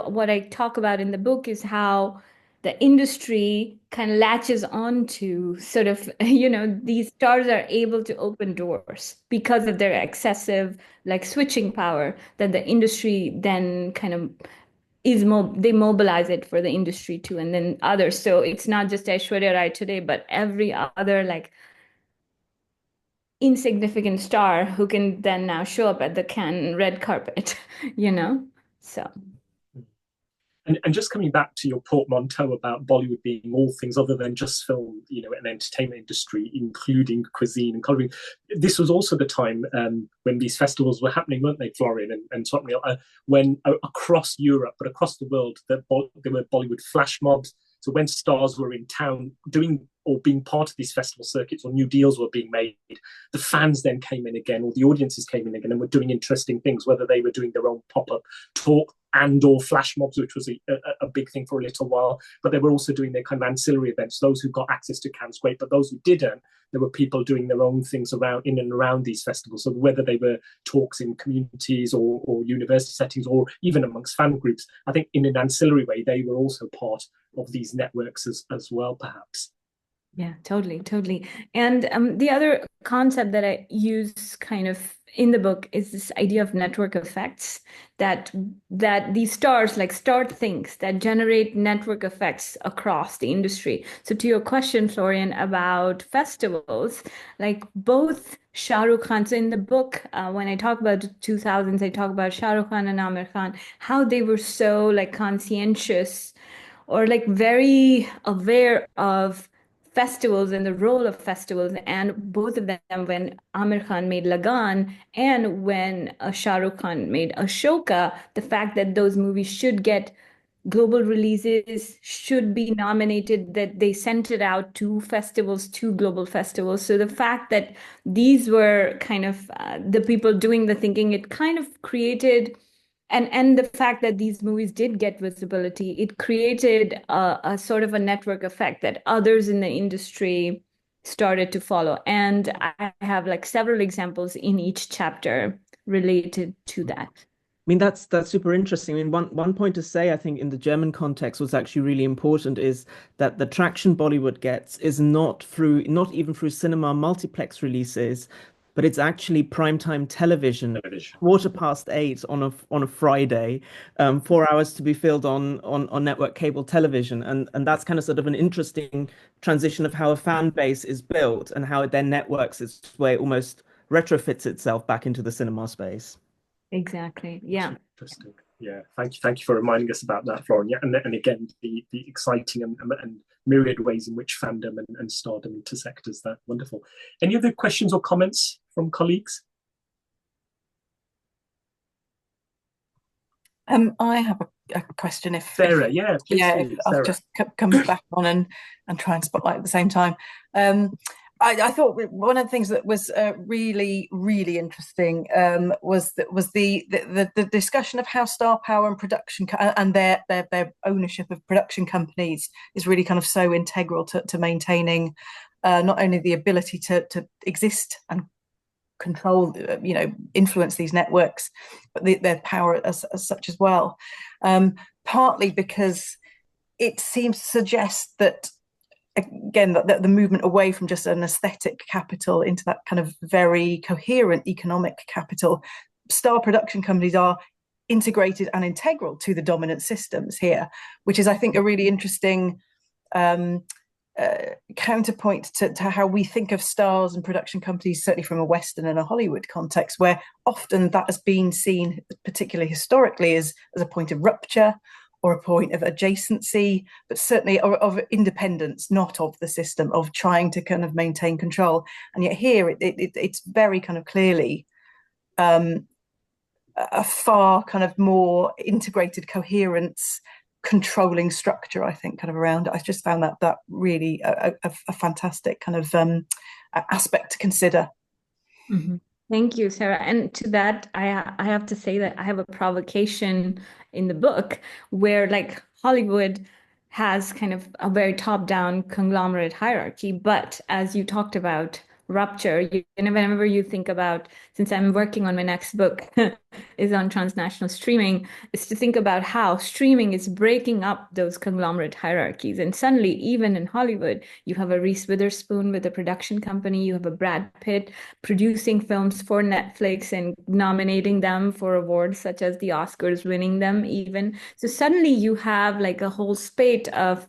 [SPEAKER 2] what I talk about in the book is how the industry kind of latches on to sort of, these stars are able to open doors because of their excessive like switching power that the industry then kind of they mobilize it for the industry too, and then others. So it's not just Aishwarya Rai today, but every other like insignificant star who can then now show up at the Cannes red carpet, So.
[SPEAKER 3] And just coming back to your portmanteau about Bollywood being all things other than just film, an entertainment industry, including cuisine and colouring. This was also the time when these festivals were happening, weren't they, Florian and Swapnil? When across Europe, but across the world, there were Bollywood flash mobs. So when stars were in town doing or being part of these festival circuits, or new deals were being made, the fans then came in again, or the audiences came in again and were doing interesting things, whether they were doing their own pop-up talk and or flash mobs, which was a big thing for a little while, but they were also doing their kind of ancillary events. Those who got access to Cannes, great, but those who didn't, there were people doing their own things in and around these festivals. So whether they were talks in communities or university settings, or even amongst fan groups, I think in an ancillary way, they were also part of these networks as well, perhaps.
[SPEAKER 2] Yeah, totally. And the other concept that I use kind of in the book is this idea of network effects, that these stars like start things that generate network effects across the industry. So to your question, Florian, about festivals, like both Shah Rukh Khan, so in the book, when I talk about the 2000s, I talk about Shah Rukh Khan and Amir Khan, how they were so like conscientious or like very aware of festivals and the role of festivals. And both of them, when Amir Khan made Lagan and when Shah Rukh Khan made Ashoka, the fact that those movies should get global releases, should be nominated, that they sent it out to festivals, to global festivals. So the fact that these were kind of the people doing the thinking, it kind of created, and the fact that these movies did get visibility, it created a sort of a network effect that others in the industry started to follow. And I have like several examples in each chapter related to that.
[SPEAKER 5] I mean, that's super interesting. I mean, one point to say, I think, in the German context was actually really important is that the traction Bollywood gets is not even through cinema multiplex releases, but it's actually primetime television, 8:15 on a Friday, 4 hours to be filled on network cable television, and that's kind of sort of an interesting transition of how a fan base is built and how it then networks its way, almost retrofits itself back into the cinema space.
[SPEAKER 2] Exactly. Yeah.
[SPEAKER 3] Interesting. Yeah. Thank you for reminding us about that, Florian. Yeah. And again, the exciting and myriad ways in which fandom and stardom intersect is that wonderful. Any other questions or comments from colleagues?
[SPEAKER 1] I have a question.
[SPEAKER 3] Sarah, yeah,
[SPEAKER 1] I'll just come back on and try and spotlight at the same time. I thought one of the things that was really, really interesting was the discussion of how star power and production and their ownership of production companies is really kind of so integral to maintaining not only the ability to exist and control, influence these networks, but their power as such as well. Partly because it seems to suggest that, again, that the movement away from just an aesthetic capital into that kind of very coherent economic capital, star production companies are integrated and integral to the dominant systems here, which is, I think, a really interesting counterpoint to how we think of stars and production companies, certainly from a Western and a Hollywood context, where often that has been seen, particularly historically, as a point of rupture or a point of adjacency, but certainly of independence, not of the system, of trying to kind of maintain control. And yet here it's very kind of clearly a far kind of more integrated coherence, controlling structure, I think, kind of around it. I just found that really a fantastic kind of aspect to consider.
[SPEAKER 2] Mhm. Thank you, Sarah. And to that, I have to say that I have a provocation in the book where like Hollywood has kind of a very top-down conglomerate hierarchy, but as you talked about rupture, whenever you think about, since I'm working on my next book is on transnational streaming, is to think about how streaming is breaking up those conglomerate hierarchies. And suddenly, even in Hollywood, you have a Reese Witherspoon with a production company, you have a Brad Pitt producing films for Netflix and nominating them for awards such as the Oscars, winning them even. So suddenly you have like a whole spate of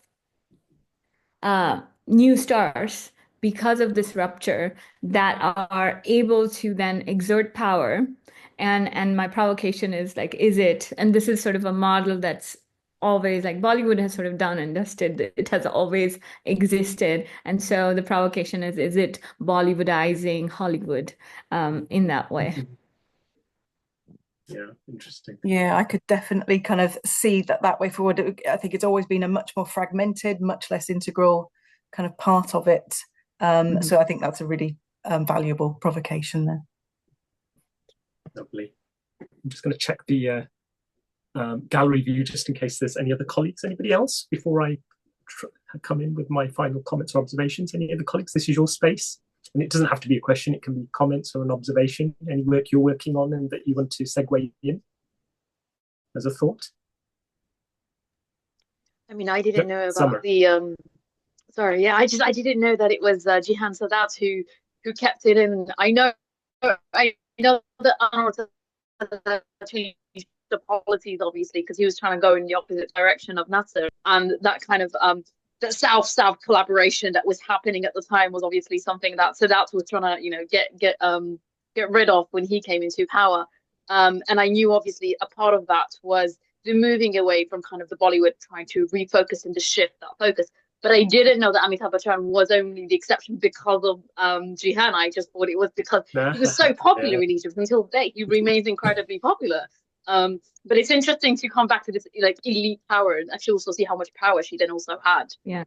[SPEAKER 2] new stars because of this rupture that are able to then exert power. And my provocation is like, is it? And this is sort of a model that's always like Bollywood has sort of done and dusted. It has always existed. And so the provocation is it Bollywoodizing Hollywood in that way?
[SPEAKER 3] Yeah, interesting.
[SPEAKER 1] Yeah, I could definitely kind of see that way forward. I think it's always been a much more fragmented, much less integral kind of part of it. So I think that's a really valuable provocation there.
[SPEAKER 3] Lovely. I'm just going to check the gallery view just in case there's any other colleagues. Anybody else before I come in with my final comments or observations? Any other colleagues? This is your space. And it doesn't have to be a question. It can be comments or an observation. Any work you're working on and that you want to segue in as a thought?
[SPEAKER 6] I mean, I didn't know about
[SPEAKER 3] Summer.
[SPEAKER 6] the sorry, yeah, I didn't know that it was Jihan Sadat who kept it in. I know that Anwar changed the policies obviously because he was trying to go in the opposite direction of Nasser, and that kind of that South-South collaboration that was happening at the time was obviously something that Sadat was trying to get rid of when he came into power. And I knew obviously a part of that was the moving away from kind of the Bollywood trying to refocus and to shift that focus. But I didn't know that Amitabh Bachchan was only the exception because of Jihan. I just thought it was because he was so popular in Egypt until today. He remains incredibly popular. But it's interesting to come back to this like elite power and actually also see how much power she then also had.
[SPEAKER 2] Yeah.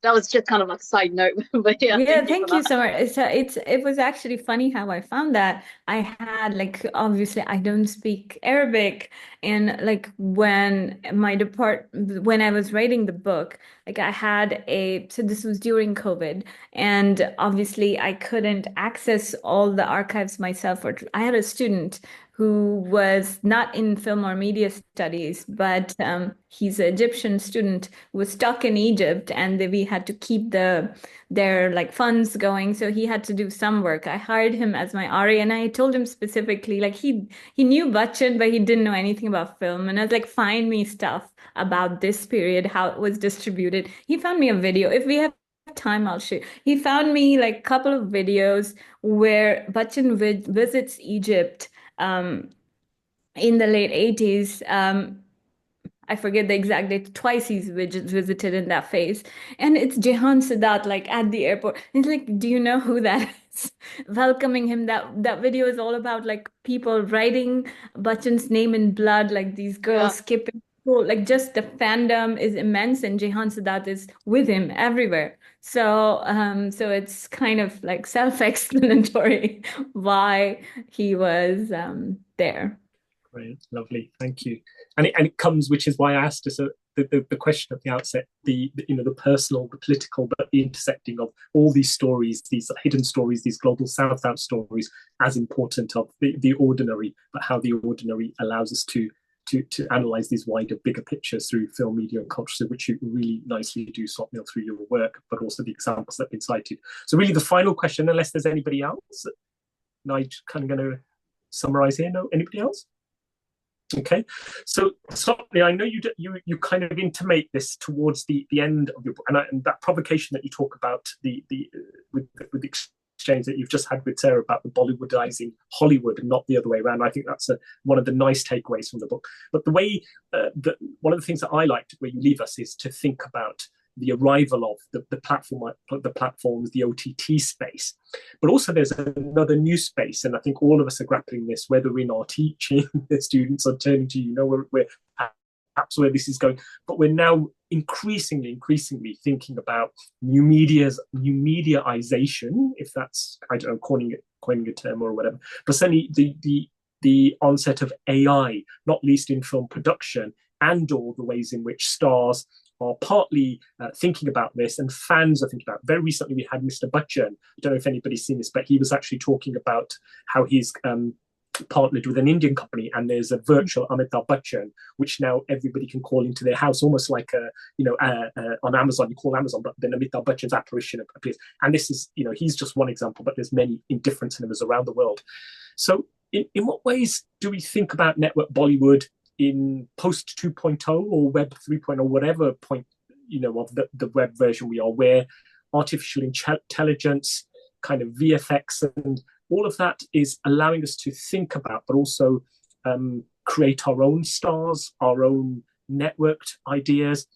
[SPEAKER 6] That was just kind of like a side note. But yeah,
[SPEAKER 2] Thank you so much. It was actually funny how I found that. I had like obviously I don't speak Arabic, and like when I was writing the book, like I had so this was during COVID, and obviously I couldn't access all the archives myself, or I had a student who was not in film or media studies, but he's an Egyptian student who was stuck in Egypt, and we had to keep their like funds going. So he had to do some work. I hired him as my RA, and I told him specifically, like he knew Bachchan, but he didn't know anything about film. And I was like, find me stuff about this period, how it was distributed. He found me a video. If we have time, I'll show you. He found me like a couple of videos where Bachchan visits Egypt in the late 80s. I forget the exact date. Twice he's visited in that phase. And it's Jehan Sadat, like at the airport. He's like, do you know who that is? Welcoming him. That video is all about like people writing Bachchan's name in blood, like these girls skipping school. Like just the fandom is immense, and Jehan Sadat is with him everywhere. So it's kind of like self-explanatory why he was there.
[SPEAKER 3] Great, lovely, thank you. And it comes, which is why I asked us the question at the outset, the personal, the political, but the intersecting of all these stories, these hidden stories, these global South-South stories, as important of the ordinary, but how the ordinary allows us to analyze these wider, bigger pictures through film, media, and culture, which you really nicely do, Swapnil, through your work, but also the examples that have been cited. So really the final question, unless there's anybody else, and I'm kind of going to summarize here. No, anybody else? Okay, so Swapnil, I know you kind of intimate this towards the end of your book, and that provocation that you talk about with the exchange that you've just had with Sarah about the Bollywoodizing Hollywood and not the other way around. I think that's one of the nice takeaways from the book. But the way one of the things that I liked where you leave us is to think about the arrival of the platforms, the OTT space. But also there's another new space, and I think all of us are grappling this, whether in our teaching the students are turning to, we're perhaps where this is going, but we're now increasingly thinking about new mediaization, if that's, I don't know, coining a term or whatever, but certainly the onset of AI, not least in film production, and all the ways in which stars are partly thinking about this, and fans are thinking about it. Very recently, we had Mr. Bachchan. I don't know if anybody's seen this, but he was actually talking about how he's partnered with an Indian company, and there's a virtual Amitabh Bachchan, which now everybody can call into their house, almost like on Amazon, you call Amazon, but then Amitabh Bachchan's apparition appears. And this is, he's just one example, but there's many in different cinemas around the world. So in what ways do we think about network Bollywood in post 2.0 or web 3.0, whatever point, of the web version we are, where artificial intelligence, kind of VFX and all of that is allowing us to think about, but also create our own stars, our own networked ideas.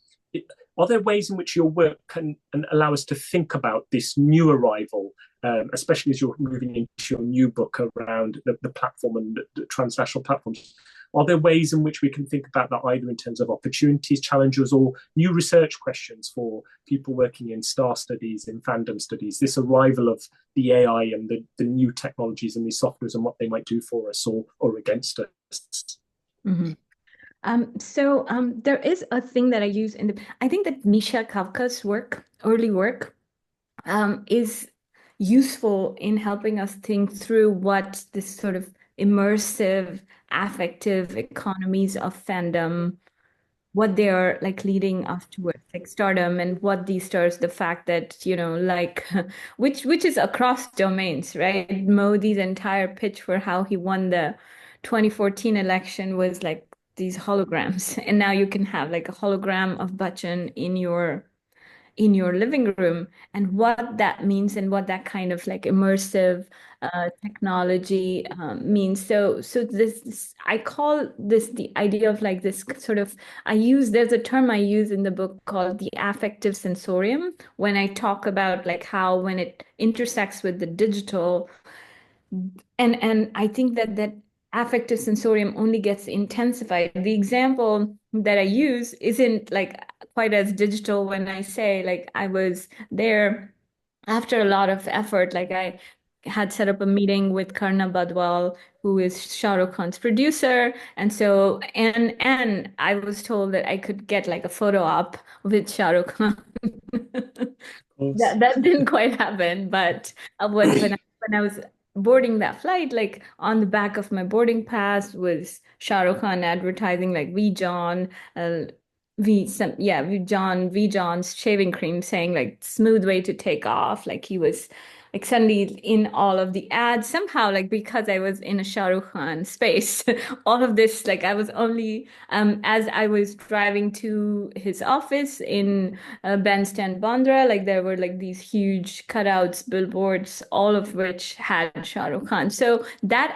[SPEAKER 3] Are there ways in which your work can allow us to think about this new arrival, especially as you're moving into your new book around the platform and the transnational platforms? Are there ways in which we can think about that either in terms of opportunities, challenges, or new research questions for people working in star studies, in fandom studies, this arrival of the AI and the new technologies and these softwares and what they might do for us or against us?
[SPEAKER 2] Mm-hmm. There is a thing that I use I think that Misha Kafka's early work, is useful in helping us think through what this sort of immersive, affective economies of fandom, what they are like leading us towards, like Stardom, and what these stars, the fact that, which is across domains, right? Modi's entire pitch for how he won the 2014 election was like these holograms. And now you can have like a hologram of Bachchan in your living room, and what that means and what that kind of like immersive technology means. So this I call this the idea of like this sort of, there's a term I use in the book called the affective sensorium, when I talk about like how when it intersects with the digital, and I think that affective sensorium only gets intensified. The example that I use isn't like quite as digital when I say like I was there after a lot of effort. Like I had set up a meeting with Karna Badwal, who is Shah Rukh Khan's producer. And so, and I was told that I could get like a photo op with Shah Rukh Khan. That didn't quite happen, but when I was boarding that flight, like on the back of my boarding pass was Shah Rukh Khan advertising like V John, V John's shaving cream, saying like smooth way to take off. Like he was like suddenly in all of the ads somehow, like because I was in a Shah Rukh Khan space, all of this, like I was only, as I was driving to his office in Bandstand Bandra, like there were like these huge cutouts, billboards, all of which had Shah Rukh Khan. So that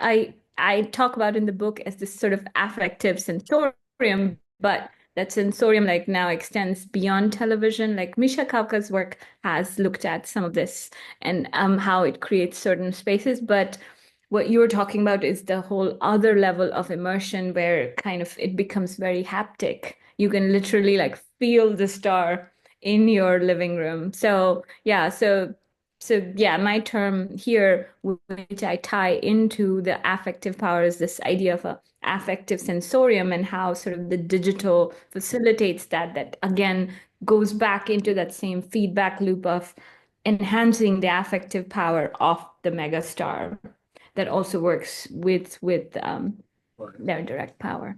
[SPEAKER 2] I talk about in the book as this sort of affective sensorium, but that sensorium like now extends beyond television. Like Misha Kafka's work has looked at some of this and how it creates certain spaces. But what you're talking about is the whole other level of immersion where kind of it becomes very haptic. You can literally like feel the star in your living room. So yeah, my term here, which I tie into the affective power, is this idea of a affective sensorium and how sort of the digital facilitates that again goes back into that same feedback loop of enhancing the affective power of the megastar that also works with their direct power.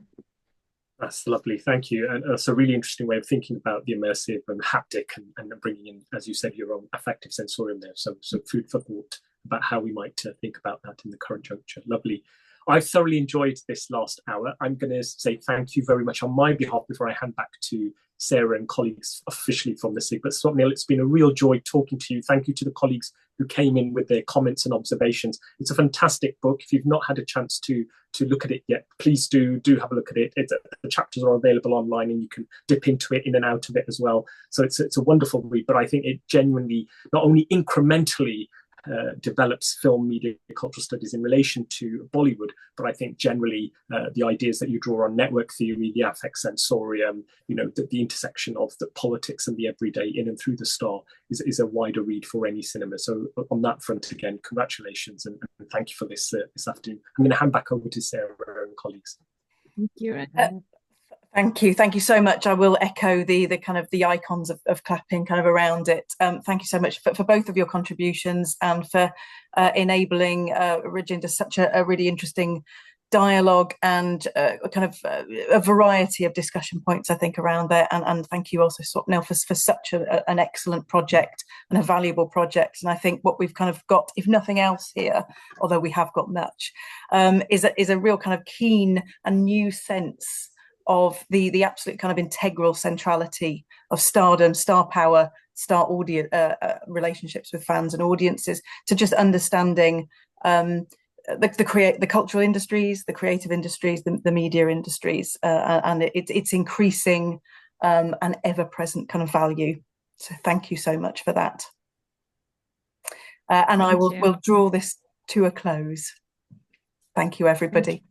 [SPEAKER 3] That's lovely, thank you. And that's a really interesting way of thinking about the immersive and haptic and bringing in, as you said, your own affective sensorium there. So food for thought about how we might think about that in the current juncture. Lovely. I've thoroughly enjoyed this last hour. I'm going to say thank you very much on my behalf before I hand back to Sarah and colleagues officially from the SIG. But Swapnil, it's been a real joy talking to you. Thank you to the colleagues who came in with their comments and observations. It's a fantastic book. If you've not had a chance to look at it yet, please do have a look at it. The chapters are available online and you can dip into it, in and out of it as well. So it's a wonderful read, but I think it genuinely not only incrementally develops film, media, cultural studies in relation to Bollywood. But I think generally the ideas that you draw on network theory, the affect sensorium, the intersection of the politics and the everyday in and through the star is a wider read for any cinema. So on that front, again, congratulations and thank you for this afternoon. I'm going to hand back over to Sarah and colleagues.
[SPEAKER 2] Thank you.
[SPEAKER 1] Thank you so much. I will echo the kind of the icons of clapping kind of around it. Thank you so much for both of your contributions and for enabling Rajinder such a really interesting dialogue and kind of a variety of discussion points, I think, around there. And thank you also, Swapnil, for such an excellent project and a valuable project. And I think what we've kind of got, if nothing else here, although we have got much, is a real kind of keen and new sense of the absolute kind of integral centrality of stardom, star power, star audience relationships with fans and audiences, to just understanding the cultural industries, the creative industries, the media industries, and it's increasing and ever-present kind of value. So thank you so much for that. And I will draw this to a close. Thank you, everybody.